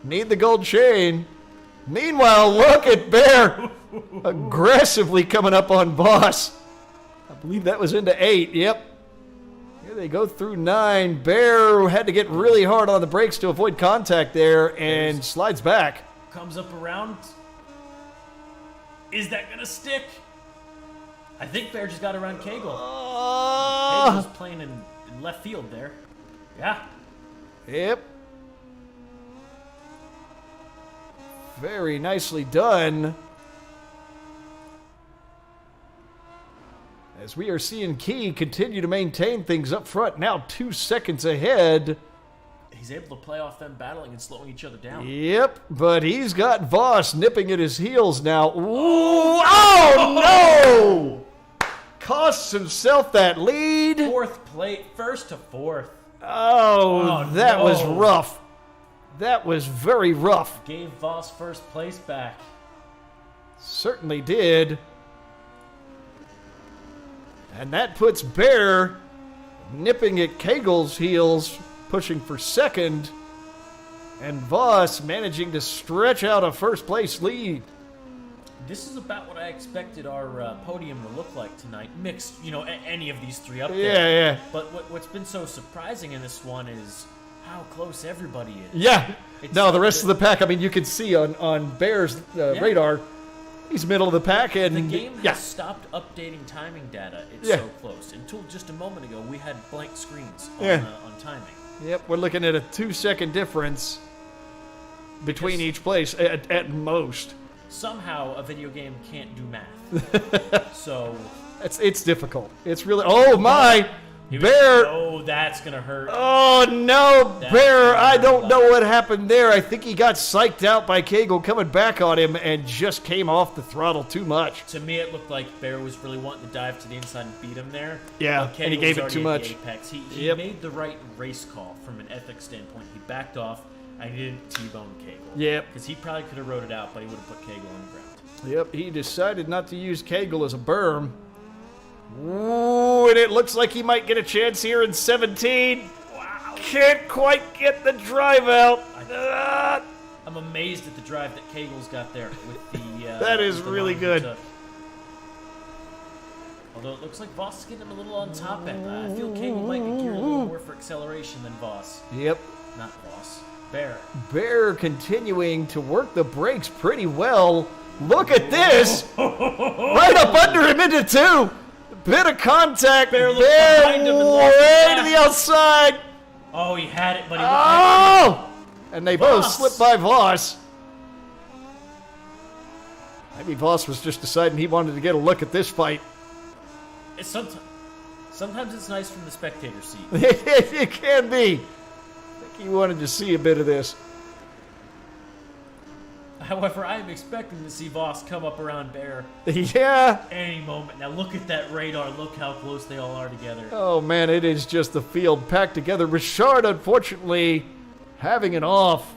Need the gold chain. Meanwhile, look at Bear aggressively coming up on Voss. I believe that was into 8. Yep. Here they go through 9. Bear had to get really hard on the brakes to avoid contact there and slides back. Comes up around. Is that gonna stick? I think Bear just got around Cagle. Cagle was playing in left field there. Yeah. Yep. Very nicely done. As we are seeing Key continue to maintain things up front, now 2 seconds ahead. He's able to play off them battling and slowing each other down. Yep, but he's got Voss nipping at his heels now. Ooh, oh no! Costs himself that lead. First to fourth. Oh, that no. was rough. That was very rough. Gave Voss first place back. Certainly did. And that puts Bear nipping at Cagle's heels, pushing for second. And Voss managing to stretch out a first place lead. This is about what I expected our podium to look like tonight. Mixed, any of these three up there. Yeah. But what's been so surprising in this one is how close everybody is. Yeah. It's No, the like rest of the pack, I mean, you can see on Bear's radar, he's middle of the pack. And The game has stopped updating timing data. It's so close. Until just a moment ago, we had blank screens on timing. Yep, we're looking at a 2-second difference between each place at most. Somehow, a video game can't do math. So It's difficult. It's really... Oh, my! Bear. Oh, that's going to hurt. Oh, no, That's Bear. I gonna don't hurt. know what happened there. I think he got psyched out by Cagle coming back on him and just came off the throttle too much. To me, it looked like Bear was really wanting to dive to the inside and beat him there. Yeah, But and he Cagle gave was it too already much. at the apex. He Yep. made the right race call from an ethics standpoint. He backed off, and he didn't T-bone Cagle. Yep. Because he probably could have rode it out, but he would have put Cagle on the ground. Yep, he decided not to use Cagle as a berm. Ooh, and it looks like he might get a chance here in 17. Wow. Can't quite get the drive out. I'm amazed at the drive that Cagle's got there with the. That is with the really line he good. took. Although it looks like Voss is getting him a little on top end. I feel Cagle might be geared a little more for acceleration than Voss. Yep. Not Voss. Bear. Bear continuing to work the brakes pretty well. Look at this! Right up under him into 2. Bit of contact. Bear looked behind him and lost his way to lap. the outside. Oh, he had it, but he Oh! And they both Voss. slipped by Voss. Maybe Voss was just deciding he wanted to get a look at this fight. Sometimes it's nice from the spectator seat. It can be. I think he wanted to see a bit of this. However, I am expecting to see Voss come up around Bear Yeah. any moment. Now look at that radar. Look how close they all are together. Oh, man, it is just the field packed together. Richard, unfortunately, having it off.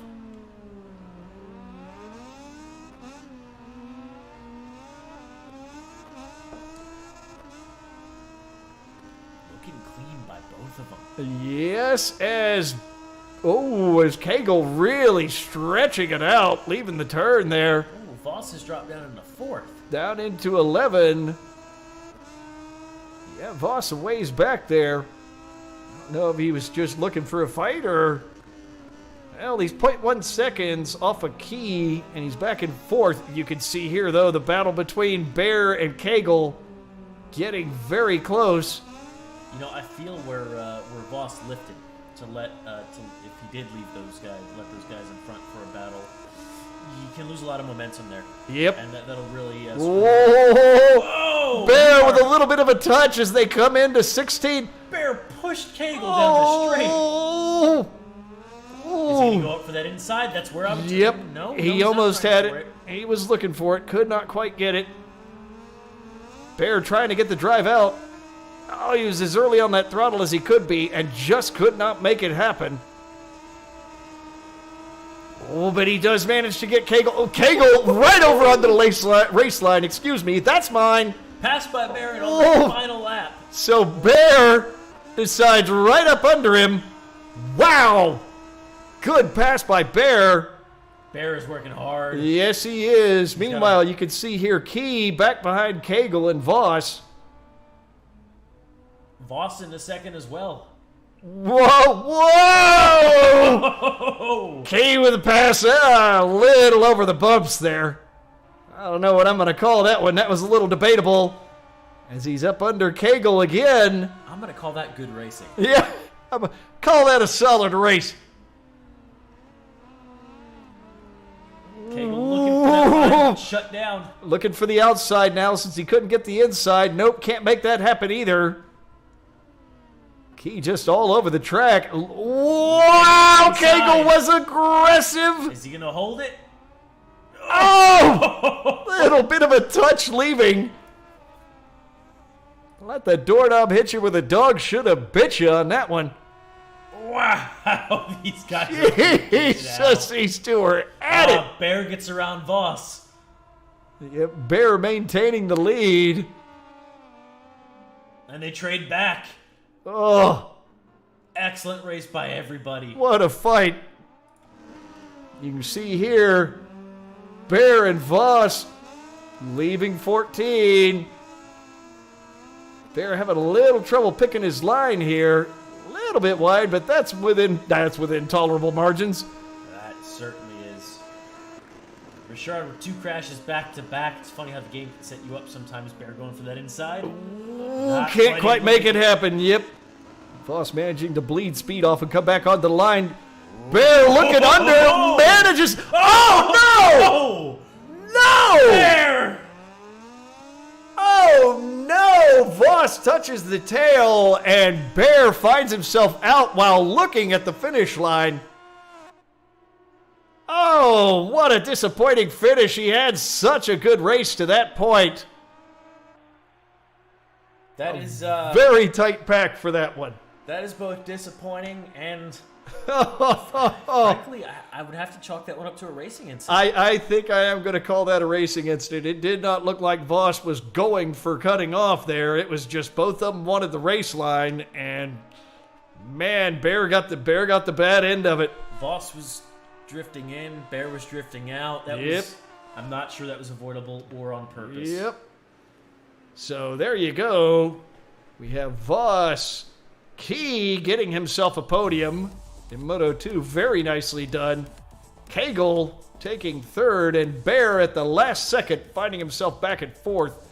Looking clean by both of them. Yes, as Cagle really stretching it out, leaving the turn there. Oh, Voss has dropped down into 4th. Down into 11. Yeah, Voss a ways back there. I don't know if he was just looking for a fight or... Well, he's 0.1 seconds off a key, and he's back in 4th. You can see here, though, the battle between Bear and Cagle getting very close. You know, I feel where Voss lifted to let if he did leave those guys, let those guys in front for a battle, you can lose a lot of momentum there. Yep. And that'll really. Whoa! Whoa! Bear with a little bit of a touch as they come into 16. Bear pushed Cagle down the straight. Oh! Is he gonna go up for that inside? That's where I'm. Yep. No, he he's not almost trying had for it. He was looking for it. Could not quite get it. Bear trying to get the drive out. Oh, he was as early on that throttle as he could be and just could not make it happen. Oh, but he does manage to get Cagle. Oh, Cagle right over onto the race line. Excuse me. That's mine. Passed by Bear on Oh. the final lap. So Bear decides right up under him. Wow. Good pass by Bear. Bear is working hard. Yes, he is. Meanwhile, you can see here Key back behind Cagle and Voss. Voss in the second as well. Whoa, whoa! Oh! Key with a pass. A little over the bumps there. I don't know what I'm going to call that one. That was a little debatable. As he's up under Cagle again. I'm gonna call that good racing. Yeah, I'm going to call that a solid race. Cagle looking for that line, shut down. Looking for the outside now since he couldn't get the inside. Nope, can't make that happen either. Key just all over the track. Wow, Inside. Cagle was aggressive. Is he gonna hold it? Oh, little bit of a touch leaving. Let the doorknob hit you where the dog should have bit you on that one. Wow, these guys are Jesus, these two are at it. Bear gets around Voss. Yep, Bear maintaining the lead. And they trade back. Oh, Excellent race by everybody. what a fight. You can see here, Bear and Voss leaving 14. Bear having a little trouble picking his line here. A little bit wide, but that's within tolerable margins. That certainly is. Richard with 2 crashes back to back. It's funny how the game can set you up sometimes. Bear going for that inside. Not Can't quite able make to- it happen. Yep. Voss managing to bleed speed off and come back onto the line. Bear looking under, manages. Oh Oh! no! No! Bear! Oh no! Voss touches the tail, and Bear finds himself out while looking at the finish line. Oh, what a disappointing finish. He had such a good race to that point. That is Very tight pack for that one. that is both disappointing and frankly, I would have to chalk that one up to a racing incident. I think I am going to call that a racing incident. It did not look like Voss was going for cutting off there. It was just both of them wanted the race line, and man, Bear got the bad end of it. Voss was drifting in, Bear was drifting out. Yep. I'm not sure that was avoidable or on purpose. Yep. So there you go. We have Voss Key getting himself a podium in Moto 2. Very nicely done. Cagle taking third, and Bear at the last second finding himself back at fourth,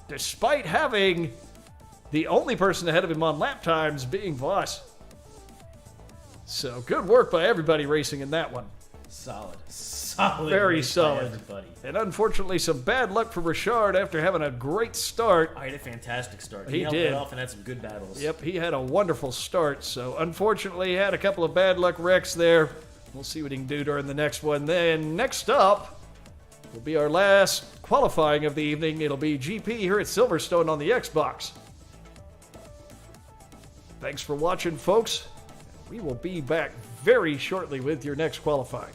despite having the only person ahead of him on lap times being Voss. So good work by everybody racing in that one. Solid. Very race by solid. everybody. And unfortunately, some bad luck for Richard after having a great start. I had a fantastic start. He held did. it off and had some good battles. Yep, he had a wonderful start. So unfortunately, he had a couple of bad luck wrecks there. We'll see what he can do during the next one. Then next up will be our last qualifying of the evening. It'll be GP here at Silverstone on the Xbox. Thanks for watching, folks. We will be back very shortly with your next qualifying.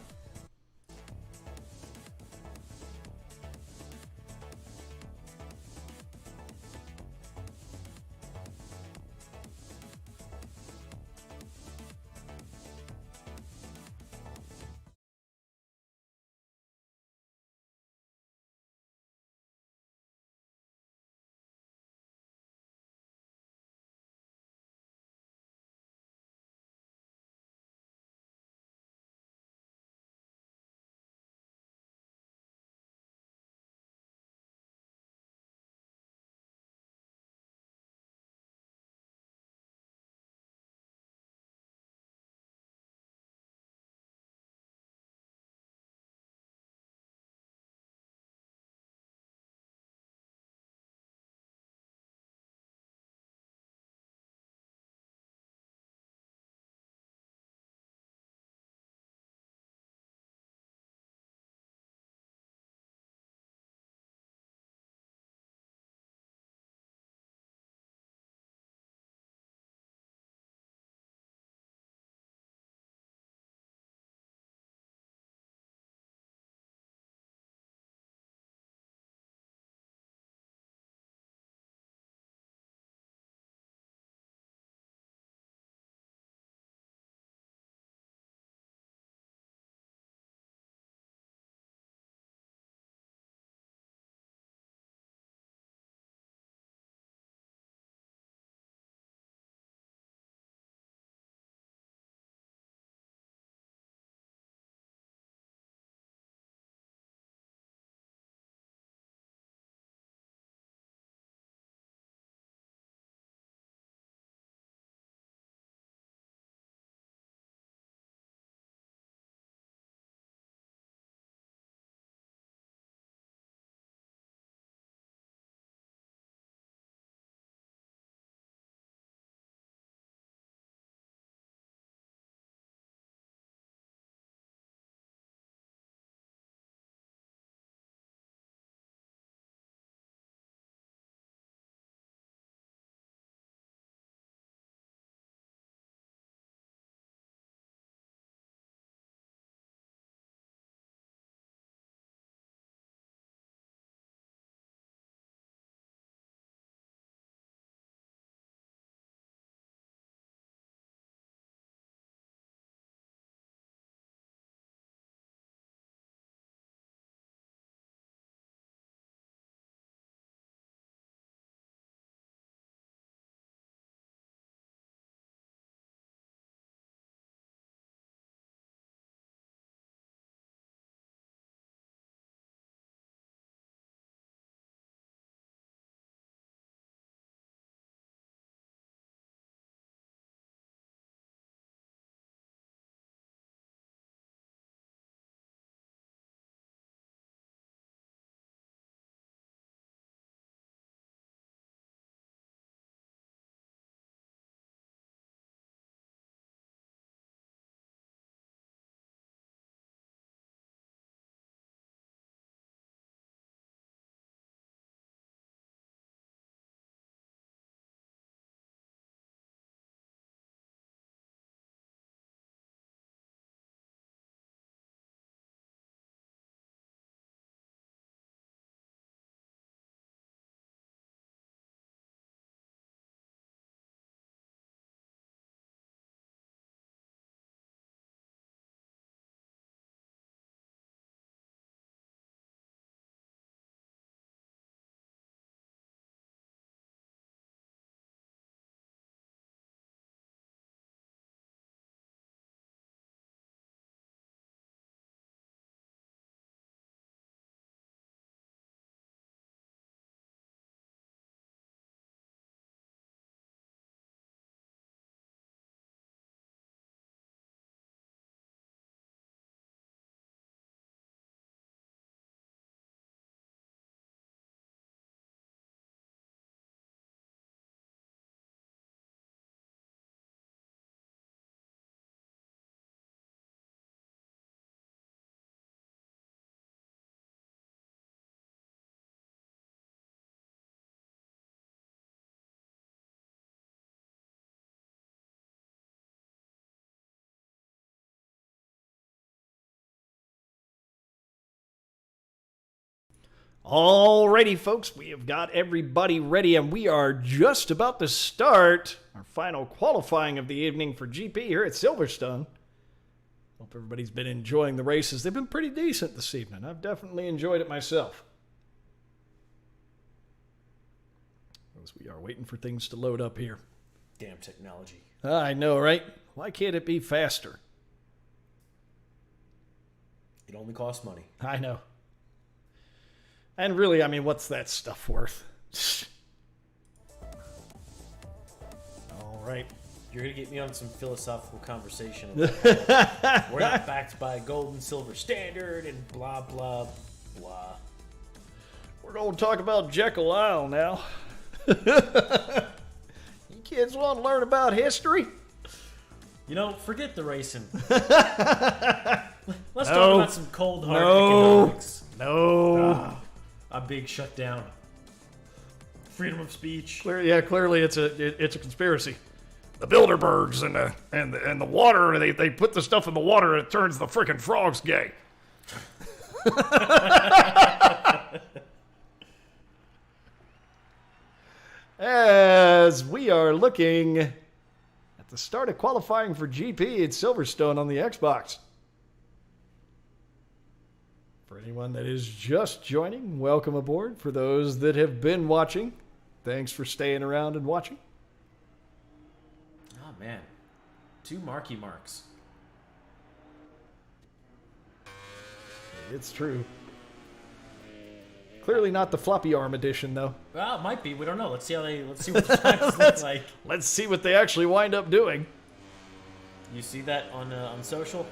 Alrighty, folks, we have got everybody ready, and we are just about to start our final qualifying of the evening for GP here at Silverstone. Hope everybody's been enjoying the races. They've been pretty decent this evening. I've definitely enjoyed it myself. As we are waiting for things to load up here. Damn technology. I know, right? Why can't it be faster? It only costs money. I know. And really, I mean, what's that stuff worth? All right. You're going to get me on some philosophical conversation. About we're not backed by a gold and silver standard and blah, blah, blah. We're going to talk about Jekyll Isle now. You kids want to learn about history? You know, forget the racing. Let's talk about some cold hard economics. No. A big shutdown. Freedom of speech. Clearly it's a conspiracy. The Bilderbergs and the water, they put the stuff in the water and it turns the frickin' frogs gay. As we are looking at the start of qualifying for GP at Silverstone on the Xbox. For anyone that is just joining, welcome aboard. For those that have been watching, thanks for staying around and watching. Oh, man. 2 marquee marks. It's true. Clearly not the floppy arm edition, though. Well, it might be. We don't know. Let's see what the times look like. Let's see what they actually wind up doing. You see that on social?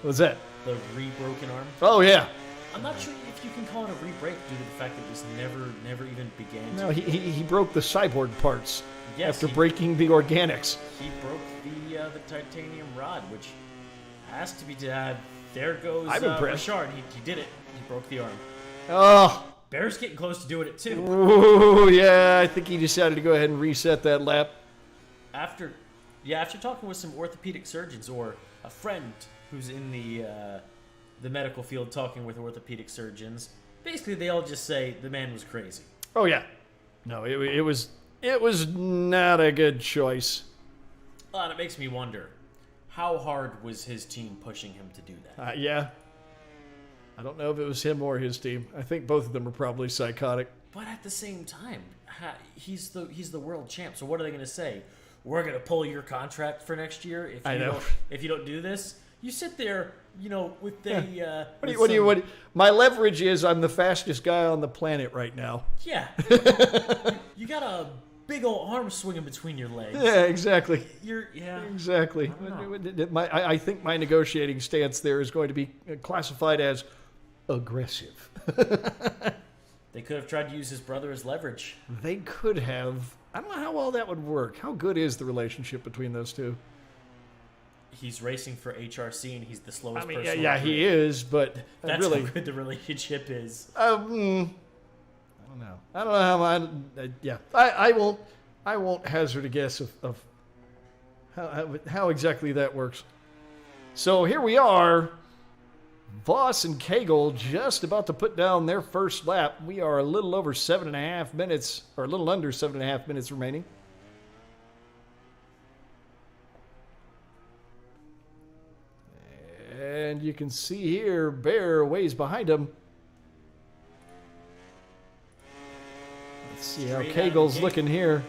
What's that? The re-broken arm? Oh, yeah. I'm not sure if you can call it a re-break due to the fact that this never even began. No, he broke the cyborg parts after he breaking the organics. He broke the titanium rod, which has to be there goes I'm impressed. Richard. He did it. He broke the arm. Oh. Bear's getting close to doing it too. Ooh, yeah, I think he decided to go ahead and reset that lap. After talking with some orthopedic surgeons or a friend who's in the medical field talking with orthopedic surgeons, basically they all just say the man was crazy. Oh yeah, no, it was not a good choice. And it makes me wonder, how hard was his team pushing him to do that? Yeah. I don't know if it was him or his team. I think both of them are probably psychotic. But at the same time, he's the world champ. So what are they going to say? We're going to pull your contract for next year if you don't do this. You sit there, with the. What? My leverage is I'm the fastest guy on the planet right now. Yeah. You got a big old arm swinging between your legs. Yeah, exactly. Exactly. I think my negotiating stance there is going to be classified as aggressive. They could have tried to use his brother as leverage. They could have. I don't know how well that would work. How good is the relationship between those two? He's racing for HRC and he's the slowest person. Yeah, he is, but that's really, how good the relationship is. I don't know. I don't know how I won't hazard a guess of how exactly that works. So here we are. Voss and Kegel just about to put down their first lap. We are a little over 7.5 minutes, or a little under 7.5 minutes remaining. And you can see here, Bear ways behind him. Let's see how Kegel's looking here.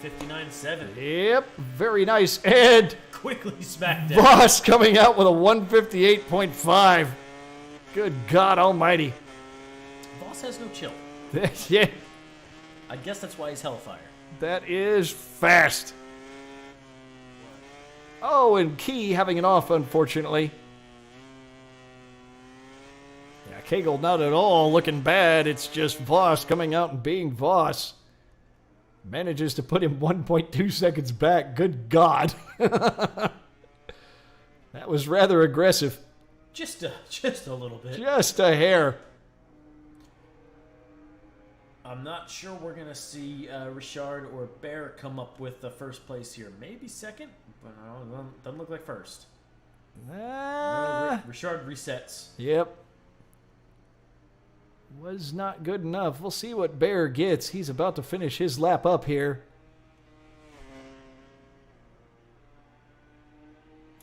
159.7. Yep, very nice. And quickly smacked down. Voss coming out with a 158.5. Good God almighty. Voss has no chill. Yeah. I guess that's why he's Hellfire. That is fast. Oh, and Key having an off, unfortunately. Yeah, Kegel not at all looking bad. It's just Voss coming out and being Voss. Manages to put him 1.2 seconds back. Good God. That was rather aggressive. Just a little bit. Just a hair. I'm not sure we're going to see Richard or Bear come up with the first place here. Maybe second, but doesn't look like first. Richard resets. Yep. was not good enough. We'll see what Bear gets. He's about to finish his lap up here.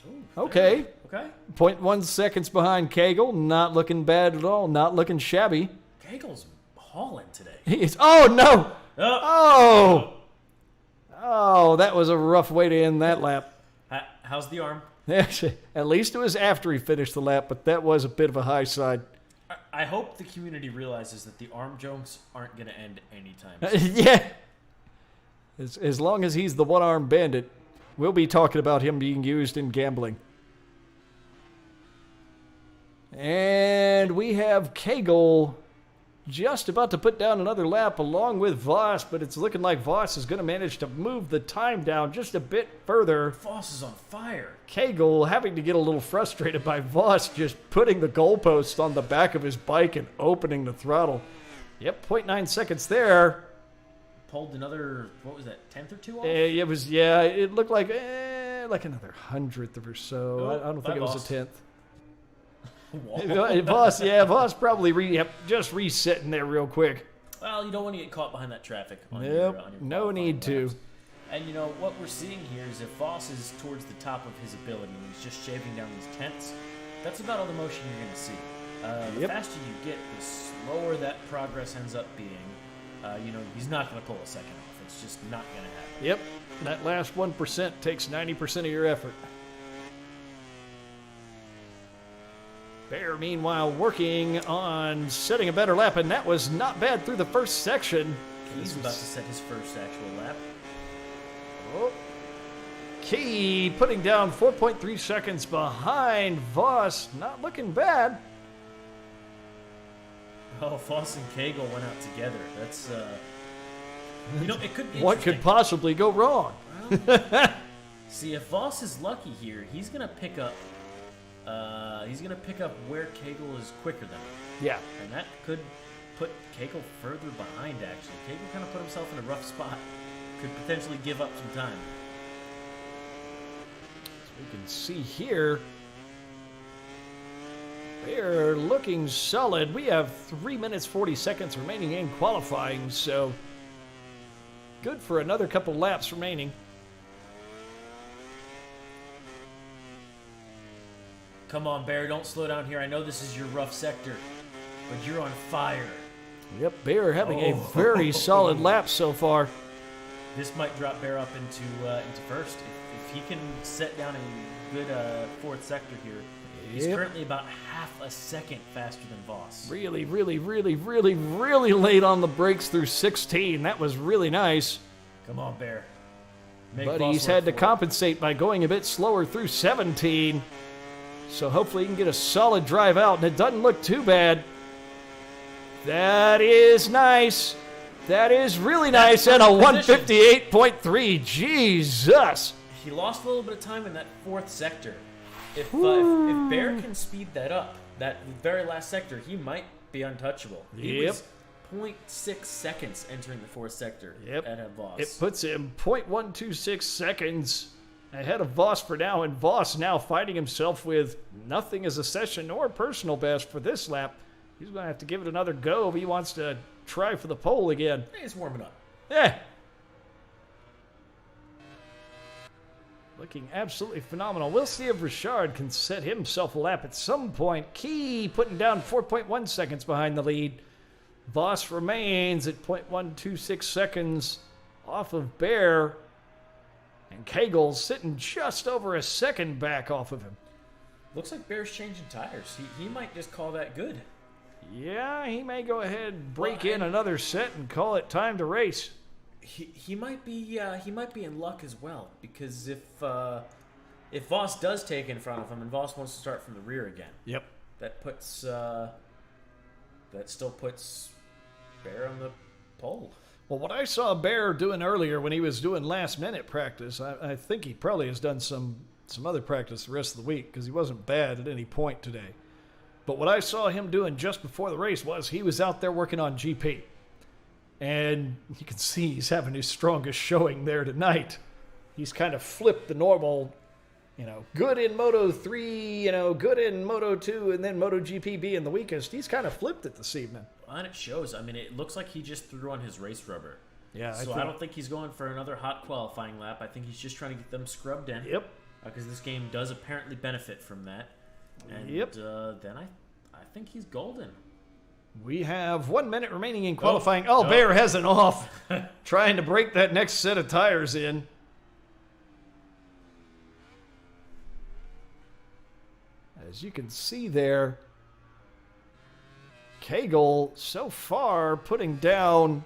Ooh, Okay. Okay. 0.1 seconds behind Cagle. Not looking bad at all. Not looking shabby. Cagle's hauling today. Oh, no. Oh. Oh, that was a rough way to end that lap. How's the arm? At least it was after he finished the lap, but that was a bit of a high side. I hope the community realizes that the arm jokes aren't going to end anytime soon. Yeah. As long as he's the one-armed bandit, we'll be talking about him being used in gambling. And we have Cagle just about to put down another lap along with Voss, but it's looking like Voss is going to manage to move the time down just a bit further. Voss is on fire. Cagle having to get a little frustrated by Voss just putting the goalposts on the back of his bike and opening the throttle. Yep, 0.9 seconds there. Pulled another, what was that, 10th or 2 off? It looked like another 100th or so. Oh, I don't think it was a 10th. Whoa. Voss probably just resetting there real quick. Well, you don't want to get caught behind that traffic. On Yep, your no qualifying need to. laps. And you know, what we're seeing here is if Voss is towards the top of his ability and he's just shaving down these tenths, that's about all the motion you're going to see. The faster you get, the slower that progress ends up being. He's not going to pull a second off. It's just not going to happen. Yep, that last 1% takes 90% of your effort. Bear, meanwhile, working on setting a better lap, and that was not bad through the first section. He's about to set his first actual lap. Oh. Key putting down 4.3 seconds behind Voss. Not looking bad. Oh, Voss and Cagle went out together. That's, it could be What could interesting. possibly go wrong? See, if Voss is lucky here, he's gonna pick up where Cagle is quicker than him, Yeah. and that could put Cagle further behind. Actually, Cagle kind of put himself in a rough spot. Could potentially give up some time. As we can see here, they're looking solid. We have 3 minutes 40 seconds remaining in qualifying, so good for another couple laps remaining. Come on, Bear, don't slow down here. I know this is your rough sector, but you're on fire. Yep, Bear having a very solid lap so far. This might drop Bear up into first. If he can set down a good fourth sector here, he's currently about half a second faster than Voss. Really late on the brakes through 16. That was really nice. Come on, Bear. Make But Voss he's work had to for it. compensate by going a bit slower through 17. So hopefully he can get a solid drive out, and it doesn't look too bad. That is nice. That is really nice, and a 158.3. Jesus. He lost a little bit of time in that fourth sector. If Bear can speed that up, that very last sector, he might be untouchable. He was 0.6 seconds entering the fourth sector ahead of Voss. It puts him 0.126 seconds ahead of Voss for now, and Voss now finding himself with nothing as a session or personal best for this lap. He's going to have to give it another go if he wants to try for the pole again. He's warming up. Yeah. Looking absolutely phenomenal. We'll see if Richard can set himself a lap at some point. Key putting down 4.1 seconds behind the lead. Voss remains at 0.126 seconds off of Bear. And Cagle sitting just over a second back off of him. Looks like Bear's changing tires. He might just call that good. Yeah, he may go ahead and break in another set and call it time to race. He might be in luck as well, because if Voss does take in front of him and Voss wants to start from the rear again, Yep. that still puts Bear on the pole. Well, what I saw Bear doing earlier when he was doing last-minute practice, I think he probably has done some other practice the rest of the week because he wasn't bad at any point today. But what I saw him doing just before the race was he was out there working on GP. And you can see he's having his strongest showing there tonight. He's kind of flipped the normal good in Moto 3, good in Moto 2, and then MotoGP being the weakest. He's kind of flipped it this evening. And it shows. I mean, it looks like he just threw on his race rubber. Yeah. So I don't think he's going for another hot qualifying lap. I think he's just trying to get them scrubbed in. Yep. Because this game does apparently benefit from that. And then I think he's golden. We have 1 minute remaining in qualifying. Bear has an off. Trying to break that next set of tires in. As you can see there, Cagle so far putting down.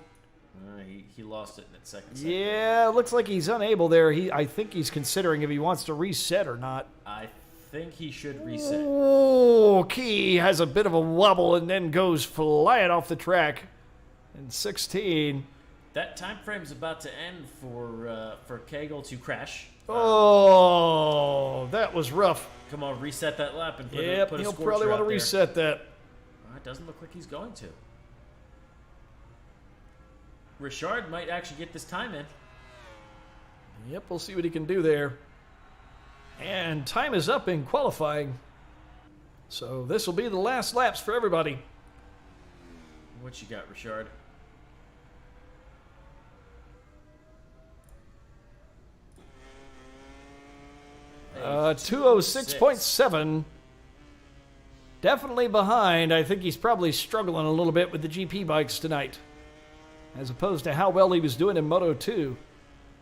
He lost it in that second. Yeah, looks like he's unable there. I think he's considering if he wants to reset or not. I think he should reset. Oh, Key has a bit of a wobble and then goes flying off the track in 16. That time frame's about to end for Cagle to crash. That was rough. Come on, reset that lap and put a He'll scorcher probably want to out there. reset that. It doesn't look like he's going to. Richard might actually get this time in. Yep, we'll see what he can do there. And time is up in qualifying. So this will be the last laps for everybody. What you got, Richard? 206.7. Definitely behind. I think he's probably struggling a little bit with the GP bikes tonight, as opposed to how well he was doing in Moto 2.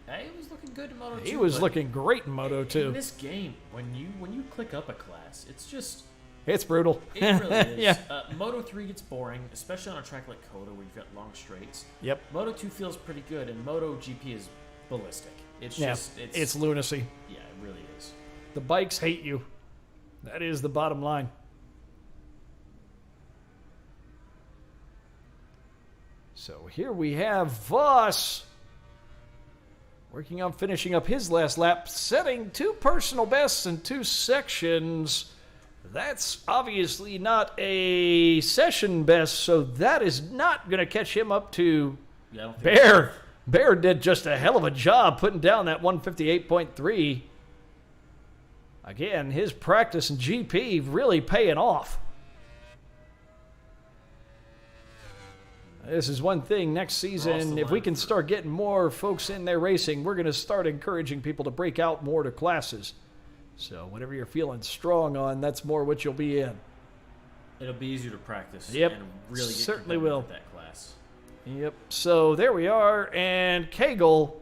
He was looking good in Moto 2. He was looking great in Moto 2. In this game, when you click up a class, it's brutal. It really is. Yeah. Moto 3 gets boring, especially on a track like Coda where you've got long straights. Yep. Moto 2 feels pretty good, and Moto GP is ballistic. It's lunacy. Yeah, it really is. The bikes hate you. That is the bottom line. So here we have Voss working on finishing up his last lap, setting 2 personal bests in 2 sections. That's obviously not a session best, so that is not going to catch him up to Bear. Bear did just a hell of a job putting down that 158.3. Again, his practice in GP really paying off. This is one thing next season. If we can start getting more folks in there racing, we're going to start encouraging people to break out more to classes. So whatever you're feeling strong on, that's more what you'll be in. It'll be easier to practice. Yep, and really get certainly will. with that class. Yep. So there we are, and Cagle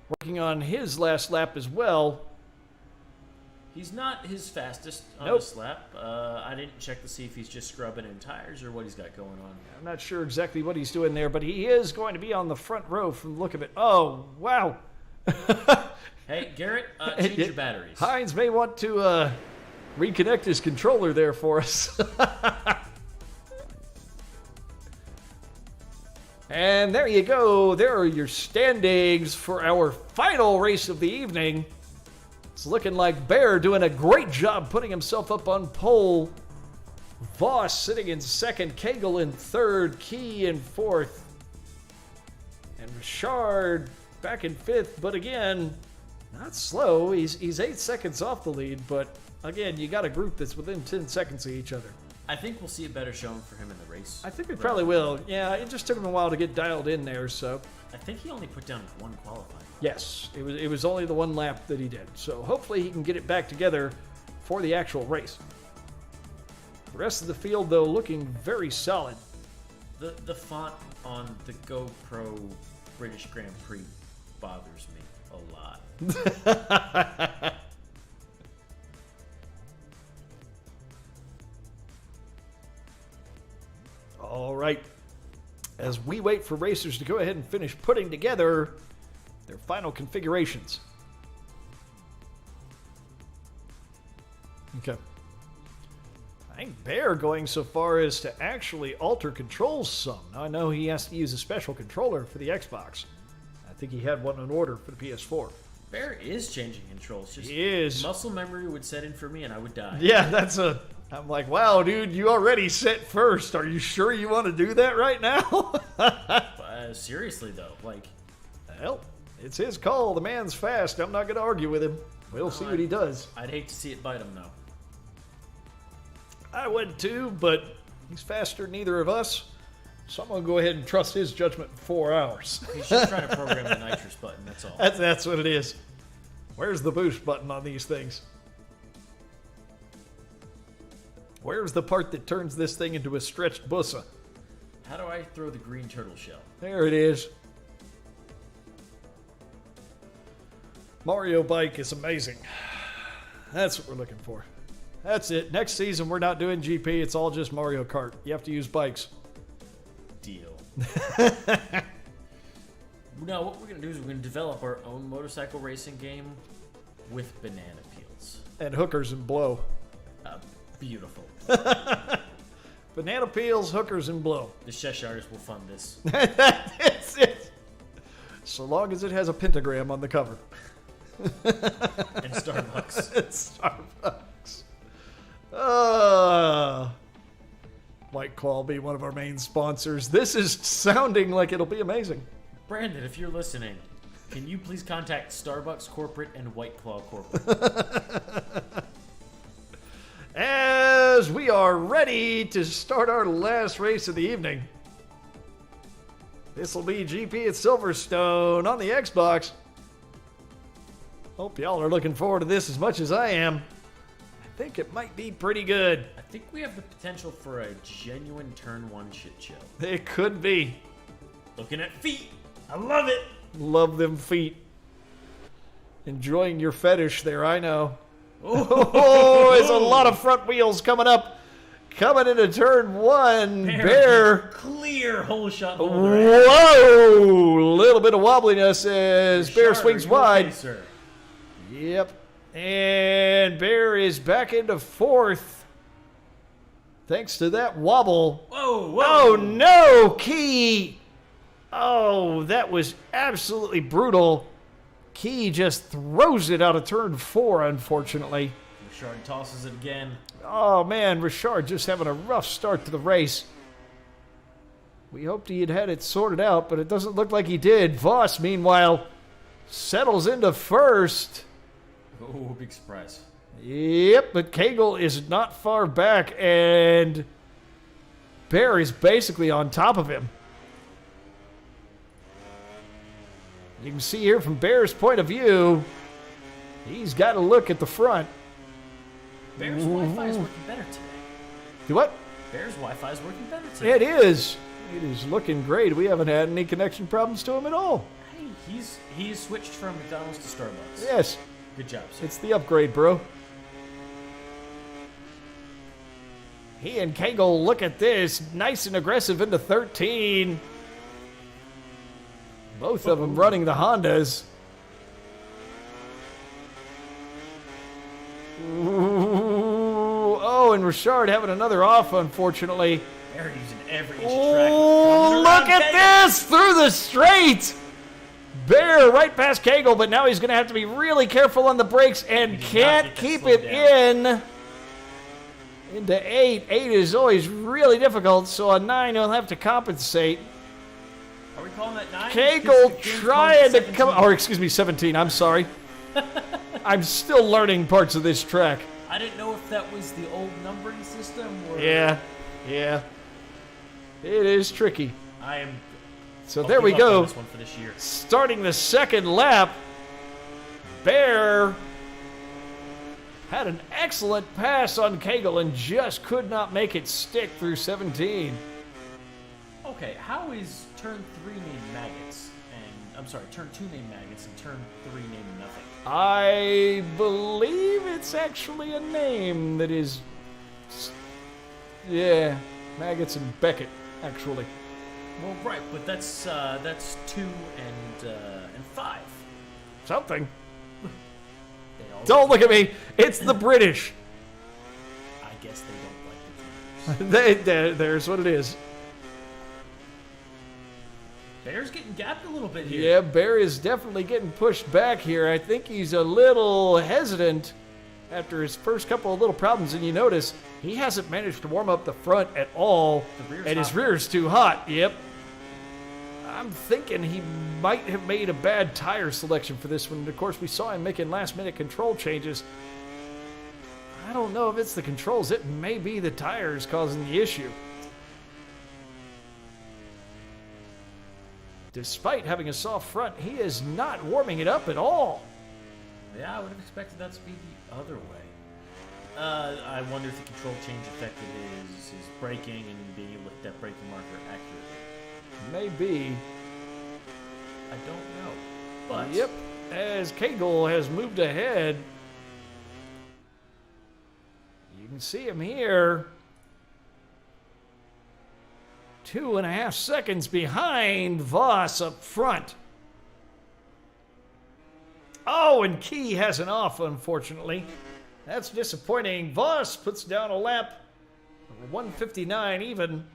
working on his last lap as well. He's not his fastest on Nope. this lap. I didn't check to see if he's just scrubbing in tires or what he's got going on. I'm not sure exactly what he's doing there, but he is going to be on the front row from the look of it. Oh, wow. Hey, Garrett, change your batteries. Hines may want to reconnect his controller there for us. And there you go. There are your standings for our final race of the evening. It's looking like Bear doing a great job putting himself up on pole. Voss sitting in second, Cagle in third, Key in fourth, and Richard back in fifth, but again, not slow. He's 8 seconds off the lead, but again, you got a group that's within 10 seconds of each other. I think we'll see a better showing for him in the race. I think we probably will. Yeah, it just took him a while to get dialed in there, so. I think he only put down 1 qualifying. Yes, it was only the 1 lap that he did. So hopefully he can get it back together for the actual race. The rest of the field, though, looking very solid. The font on the GoPro British Grand Prix bothers me a lot. All right. As we wait for racers to go ahead and finish putting together their final configurations. Okay. I think Bear going so far as to actually alter controls some. Now, I know he has to use a special controller for the Xbox. I think he had one on order for the PS4. Bear is changing controls. Just He is. Muscle memory would set in for me and I would die. Yeah, I'm like, wow, dude, you already set first. Are you sure you want to do that right now? Seriously, though, like... Well, it's his call. The man's fast. I'm not going to argue with him. We'll see what he does. I'd hate to see it bite him, though. I would too, but he's faster than either of us. So I'm going to go ahead and trust his judgment for 4 hours. He's just trying to program the nitrous button, that's all. That's what it is. Where's the boost button on these things? Where's the part that turns this thing into a stretched bussa? How do I throw the green turtle shell? There it is. Mario Bike is amazing. That's what we're looking for. That's it. Next season, we're not doing GP. It's all just Mario Kart. You have to use bikes. Deal. No, what we're going to do is we're going to develop our own motorcycle racing game with banana peels. And hookers and blow. Beautiful. Banana peels, hookers, and blow. The Cheshires will fund this. That's it. So long as it has a pentagram on the cover. And Starbucks. Starbucks. White Claw will be one of our main sponsors. This is sounding like it'll be amazing. Brandon, if you're listening, can you please contact Starbucks Corporate and White Claw Corporate? As we are ready to start our last race of the evening. This will be GP at Silverstone on the Xbox. Hope y'all are looking forward to this as much as I am. I think it might be pretty good. I think we have the potential for a genuine Turn 1 shit show. It could be. Looking at feet. I love it. Love them feet. Enjoying your fetish there, I know. Oh, there's a lot of front wheels coming up. Coming into turn 1. Bear. Clear hole shot. Whoa! Little bit of wobbliness as Bear swings wide. Okay, sir? Yep. And Bear is back into 4th. Thanks to that wobble. Whoa, whoa. Oh, no! Key! Oh, that was absolutely brutal. Key just throws it out of turn 4, unfortunately. Richard tosses it again. Oh, man, Richard just having a rough start to the race. We hoped he had it sorted out, but it doesn't look like he did. Voss, meanwhile, settles into 1st. Oh, big surprise. Yep, but Cagle is not far back, and Bear is basically on top of him. You can see here from Bear's point of view, he's got to look at the front. Bear's Wi-Fi is working better today. Do what? Bear's Wi-Fi is working better today. It is. It is looking great. We haven't had any connection problems to him at all. Hey, he's switched from McDonald's to Starbucks. Yes. Good job, sir. It's the upgrade, bro. He and Cagle, look at this. Nice and aggressive into 13. Both of them running the Hondas. Ooh. Oh, and Richard having another off, unfortunately. They're using every inch of track. Oh, look at this! Through the straight! Bear right past Cagle, but now he's going to have to be really careful on the brakes and can't keep it in. Into 8. 8 is always really difficult, so on 9 he'll have to compensate. Are we calling that 9? Cagle trying to come, or excuse me, 17, I'm sorry. I'm still learning parts of this track. I didn't know if that was the old numbering system or... Yeah. It is tricky. I'll there we give up on go. This one for this year. Starting the 2nd lap, Bear had an excellent pass on Cagle and just could not make it stick through 17. Okay, how is turn 3 named Maggots? And I'm sorry, turn 2 named Maggots and turn 3 named Nothing? I believe it's actually a name that is... Yeah, Maggots and Beckett, actually. Well, right, but that's 2 and 5. Something. They all Don't look at me. It's the British. I guess they don't like the numbers. There's what it is. Bear's getting gapped a little bit here. Yeah, Bear is definitely getting pushed back here. I think he's a little hesitant after his first couple of little problems. And you notice he hasn't managed to warm up the front at all. The rear's and his hot. rear's too hot. Yep. I'm thinking he might have made a bad tire selection for this one. Of course, we saw him making last-minute control changes. I don't know if it's the controls. It may be the tires causing the issue. Despite having a soft front, he is not warming it up at all. Yeah, I would have expected that to be the other way. I wonder if the control change affected his braking and being able to hit that braking marker accurately. Maybe. I don't know. But Yep. As Cagle has moved ahead, you can see him here. 2.5 seconds behind Voss up front. Oh, and Key has an off, unfortunately. That's disappointing. Voss puts down a lap. 1:59 even.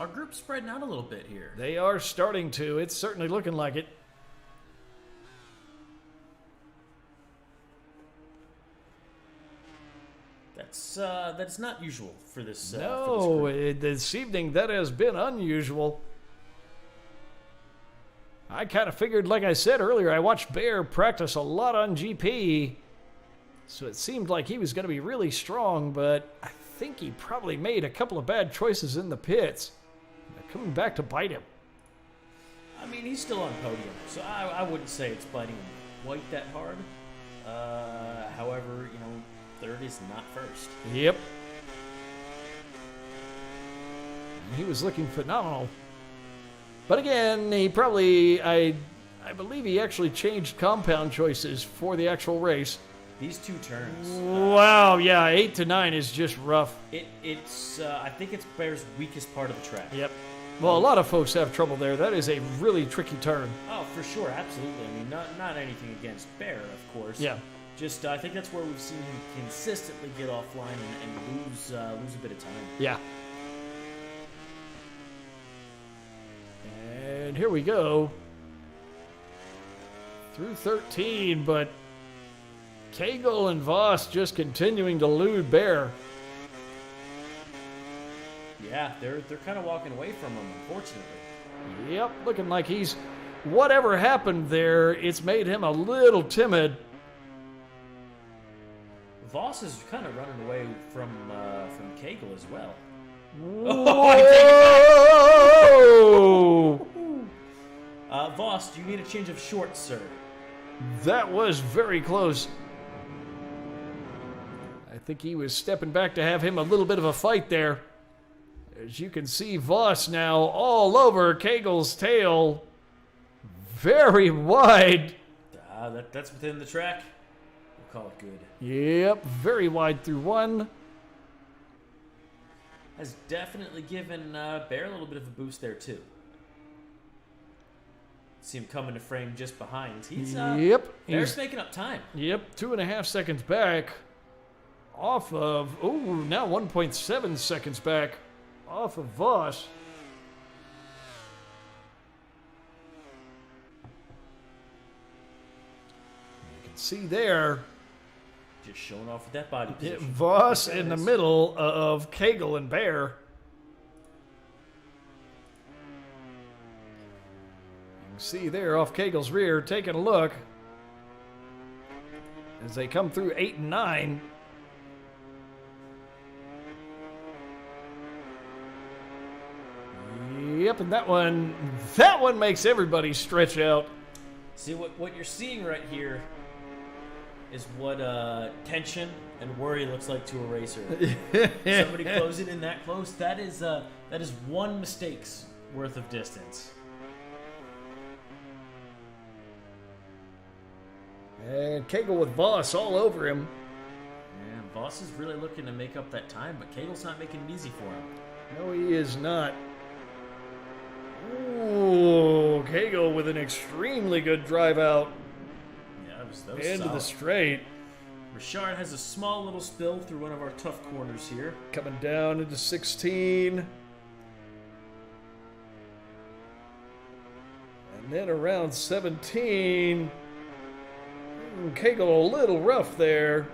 our group's spreading out a little bit here. They are starting to. It's certainly looking like it. That's not usual for this. No, for this group. this evening that has been unusual. I kind of figured, like I said earlier, I watched Bear practice a lot on GP, so it seemed like he was going to be really strong, but I think he probably made a couple of bad choices in the pits. They're coming back to bite him. I mean, he's still on podium, so I wouldn't say it's biting him quite that hard. However, third is not first. Yep. And he was looking phenomenal. But again, he probably, I believe he actually changed compound choices for the actual race. These two turns. Wow, yeah, 8 to 9 is just rough. It's I think it's Bear's weakest part of the track. Yep. Well, a lot of folks have trouble there. That is a really tricky turn. Oh, for sure, absolutely. I mean, not anything against Bear, of course. Yeah. Just I think that's where we've seen him consistently get offline and lose a bit of time. Yeah. And here we go. Through 13, but Cagle and Voss just continuing to elude Bear. Yeah, they're kind of walking away from him, unfortunately. Yep, looking like he's... Whatever happened there, it's made him a little timid. Voss is kind of running away from Cagle as well. Whoa! Voss, do you need a change of shorts, sir? That was very close. I think he was stepping back to have him a little bit of a fight there. As you can see, Voss now all over Cagle's tail. Very wide. That's within the track. We'll call it good. Yep, very wide through one. Has definitely given Bear a little bit of a boost there, too. See him coming to frame just behind. He's Bear's making up time. Yep, 2.5 seconds back. Off of, now 1.7 seconds back. Off of Voss. You can see there. Just showing off with that body position. Voss in the middle of Cagle and Bear. You can see there off Cagle's rear, taking a look. As they come through 8 and 9. Yep, and that one makes everybody stretch out. See, what you're seeing right here is what tension and worry looks like to a racer. Somebody closing in that close, that is one mistake's worth of distance. And Cagle with Voss all over him. And Voss is really looking to make up that time, but Cagle's not making it easy for him. No, he is not. Ooh, Cagle with an extremely good drive out. Yeah, that was into solid. the straight. Richard has a small little spill through one of our tough corners here. Coming down into 16. And then around 17. Cagle a little rough there.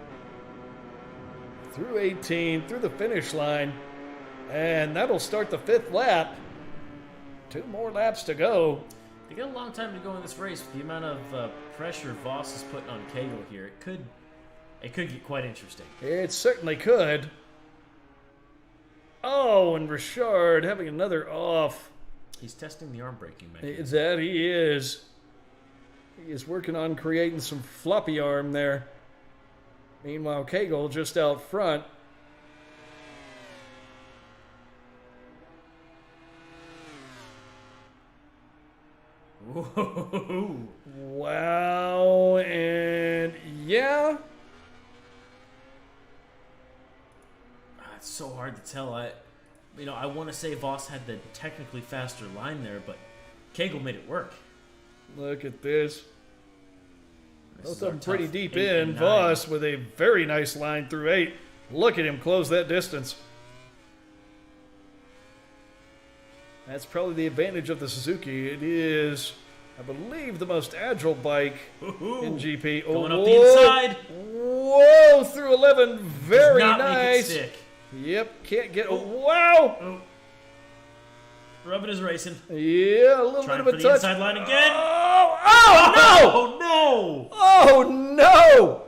Through 18, through the finish line. And that'll start the 5th lap. 2 more laps to go. They got a long time to go in this race. With the amount of pressure Voss is putting on Cagle here, it could get quite interesting. It certainly could. Oh, and Richard having another off. He's testing the arm braking mechanism. Is that he is. He is working on creating some floppy arm there. Meanwhile, Cagle just out front. Whoa. Wow, and yeah. It's so hard to tell. I want to say Voss had the technically faster line there, but Cagle made it work. Look at this. This Both is of our them pretty tough deep 8 in. and 9. Voss with a very nice line through 8. Look at him close that distance. That's probably the advantage of the Suzuki. It is, I believe, the most agile bike in GP. Going up the inside. Whoa, through 11. Very Does not make it nice. stick. Yep, can't get. Wow. Oh. Rubbing is racing. Yeah, a little Trying bit of for a the touch. inside line again. Oh no! Oh no! Oh no!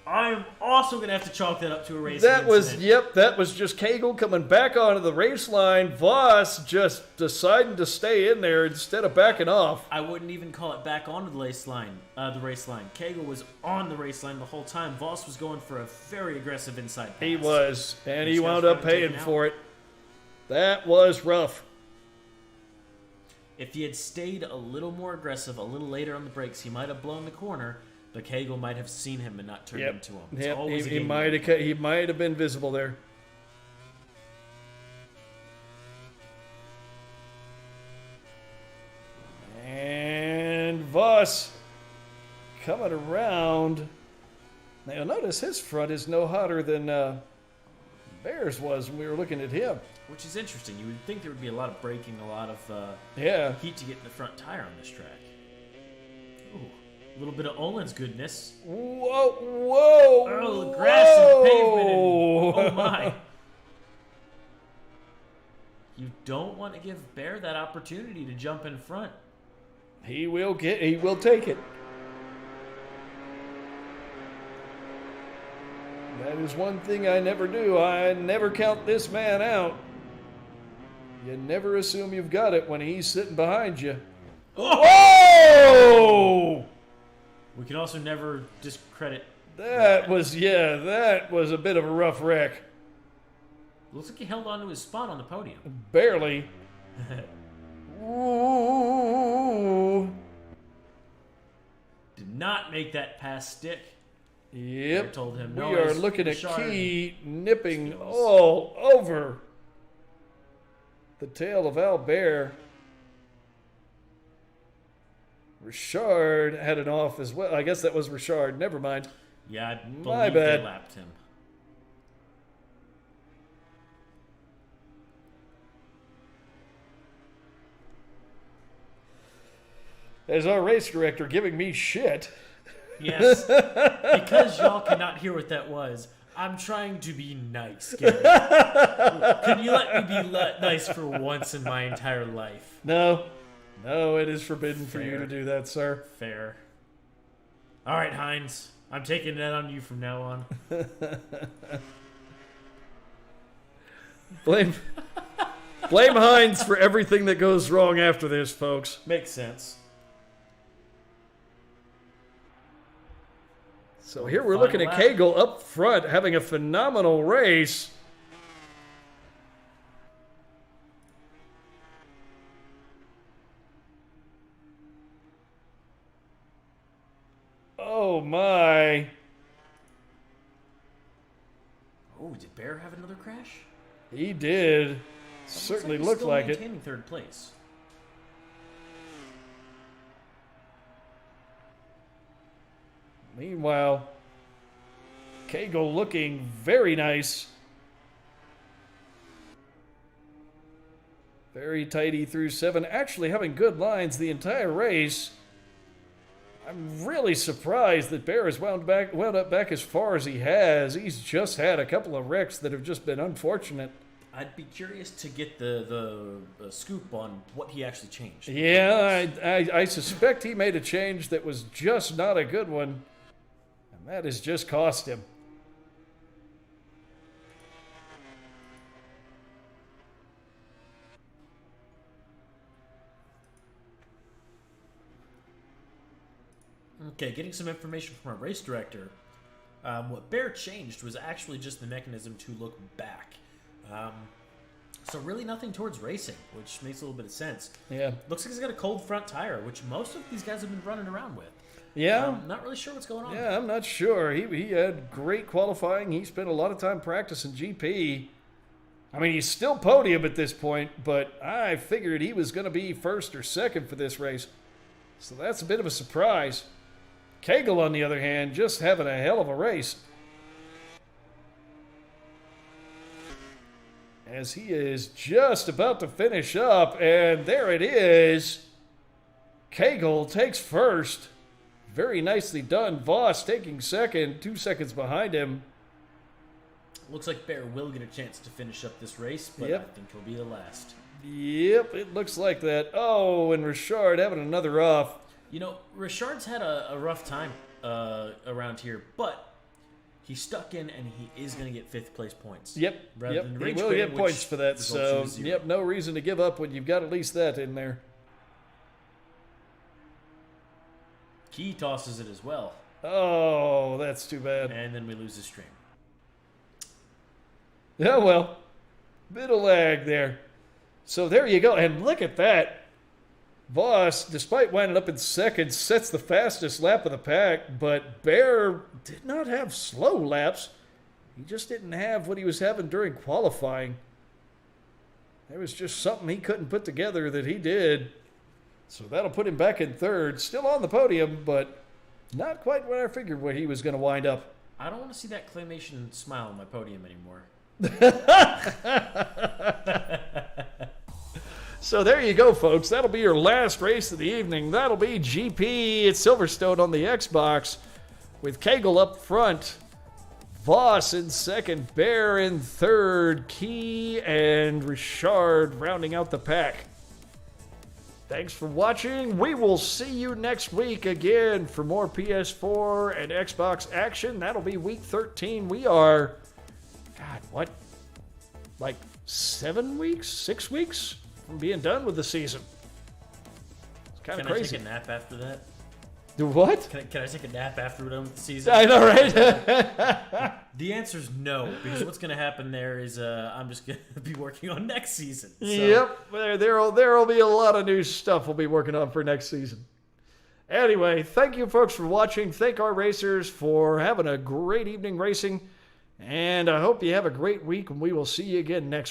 I'm also going to have to chalk that up to a race That was, incident. yep, that was just Cagle coming back onto the race line. Voss just deciding to stay in there instead of backing off. I wouldn't even call it back onto the race line. Cagle was on the race line the whole time. Voss was going for a very aggressive inside pass. He was, and he These guys wound up got him paying taken for it. That was rough. If he had stayed a little more aggressive, a little later on the brakes, he might have blown the corner, but Cagle might have seen him and not turned into him. It's Yep, always a he game might of- have, he might have been visible there. And Voss coming around. Now you'll notice his front is no hotter than Bear's was when we were looking at him. Which is interesting. You would think there would be a lot of braking, a lot of Yeah. heat to get in the front tire on this track. Ooh, a little bit of Olin's goodness. Whoa, whoa. Oh, the grass and pavement. Oh, my. You don't want to give Bear that opportunity to jump in front. He will take it. That is one thing I never do. I never count this man out. You never assume you've got it when he's sitting behind you. Oh! We can also never discredit. That was a bit of a rough wreck. Looks like he held on to his spot on the podium. Barely. Ooh. Did not make that pass stick. Yep. Bear told him, We "No, are it's looking at Richard Key nipping skills." all over the tail of Albert. Richard had an off as well. I guess that was Richard. Never mind. Yeah, I My believe bad. they lapped him. As our race director giving me shit. Yes, because y'all cannot hear what that was. I'm trying to be nice, Gary. Can you let me be nice for once in my entire life? No, it is forbidden for you Fair. to do that, sir. Fair. All right, Hines. I'm taking that on you from now on. Blame Hines for everything that goes wrong after this, folks. Makes sense. So here we're looking at Cagle up front having a phenomenal race. Oh my. Oh, did Bear have another crash? He did. Certainly Looks looked he's like still it. maintaining third place. Meanwhile, Cagle looking very nice. Very tidy through 7. Actually having good lines the entire race. I'm really surprised that Bear has wound up back as far as he has. He's just had a couple of wrecks that have just been unfortunate. I'd be curious to get the scoop on what he actually changed. Yeah, I suspect he made a change that was just not a good one, and that has just cost him. Okay, getting some information from our race director. What Bear changed was actually just the mechanism to look back. So really nothing towards racing, which makes a little bit of sense. Yeah. Looks like he's got a cold front tire, which most of these guys have been running around with. Yeah. Not really sure what's going on. Yeah, I'm not sure. He had great qualifying. He spent a lot of time practicing GP. I mean, he's still podium at this point, but I figured he was going to be first or second for this race. So that's a bit of a surprise. Cagle, on the other hand, just having a hell of a race. As he is just about to finish up, and there it is. Cagle takes first. Very nicely done. Voss taking second, 2 seconds behind him. Looks like Bear will get a chance to finish up this race, but Yep. I think he'll be the last. Yep, it looks like that. Oh, and Richard having another off. You know, Richard's had a rough time around here, but he stuck in and he is going to get 5th place points. Yep, Rather yep, than he rage will quitting, get points which for that. results So, in a 0. yep, no reason to give up when you've got at least that in there. Key tosses it as well, Oh, that's too bad. and then we lose the stream. Oh, well, bit of lag there. So there you go, and look at that. Voss, despite winding up in second, sets the fastest lap of the pack, but Bear did not have slow laps. He just didn't have what he was having during qualifying. There was just something he couldn't put together that he did. So that'll put him back in third, still on the podium, but not quite where I figured where he was going to wind up. I don't want to see that claymation smile on my podium anymore. So there you go, folks. That'll be your last race of the evening. That'll be GP at Silverstone on the Xbox with Cagle up front, Voss in second, Bear in third, Key and Richard rounding out the pack. Thanks for watching. We will see you next week again for more PS4 and Xbox action. That'll be week 13. We are, God, what? Like 7 weeks? 6 weeks from being done with the season. It's kind of Can I crazy. take a nap after that? Do what? Can I take a nap after we're done with the season? I know, right? The answer's no, because what's going to happen there is I'm just going to be working on next season. So. Yep. There'll be a lot of new stuff we'll be working on for next season. Anyway, thank you folks for watching. Thank our racers for having a great evening racing. And I hope you have a great week, and we will see you again next week.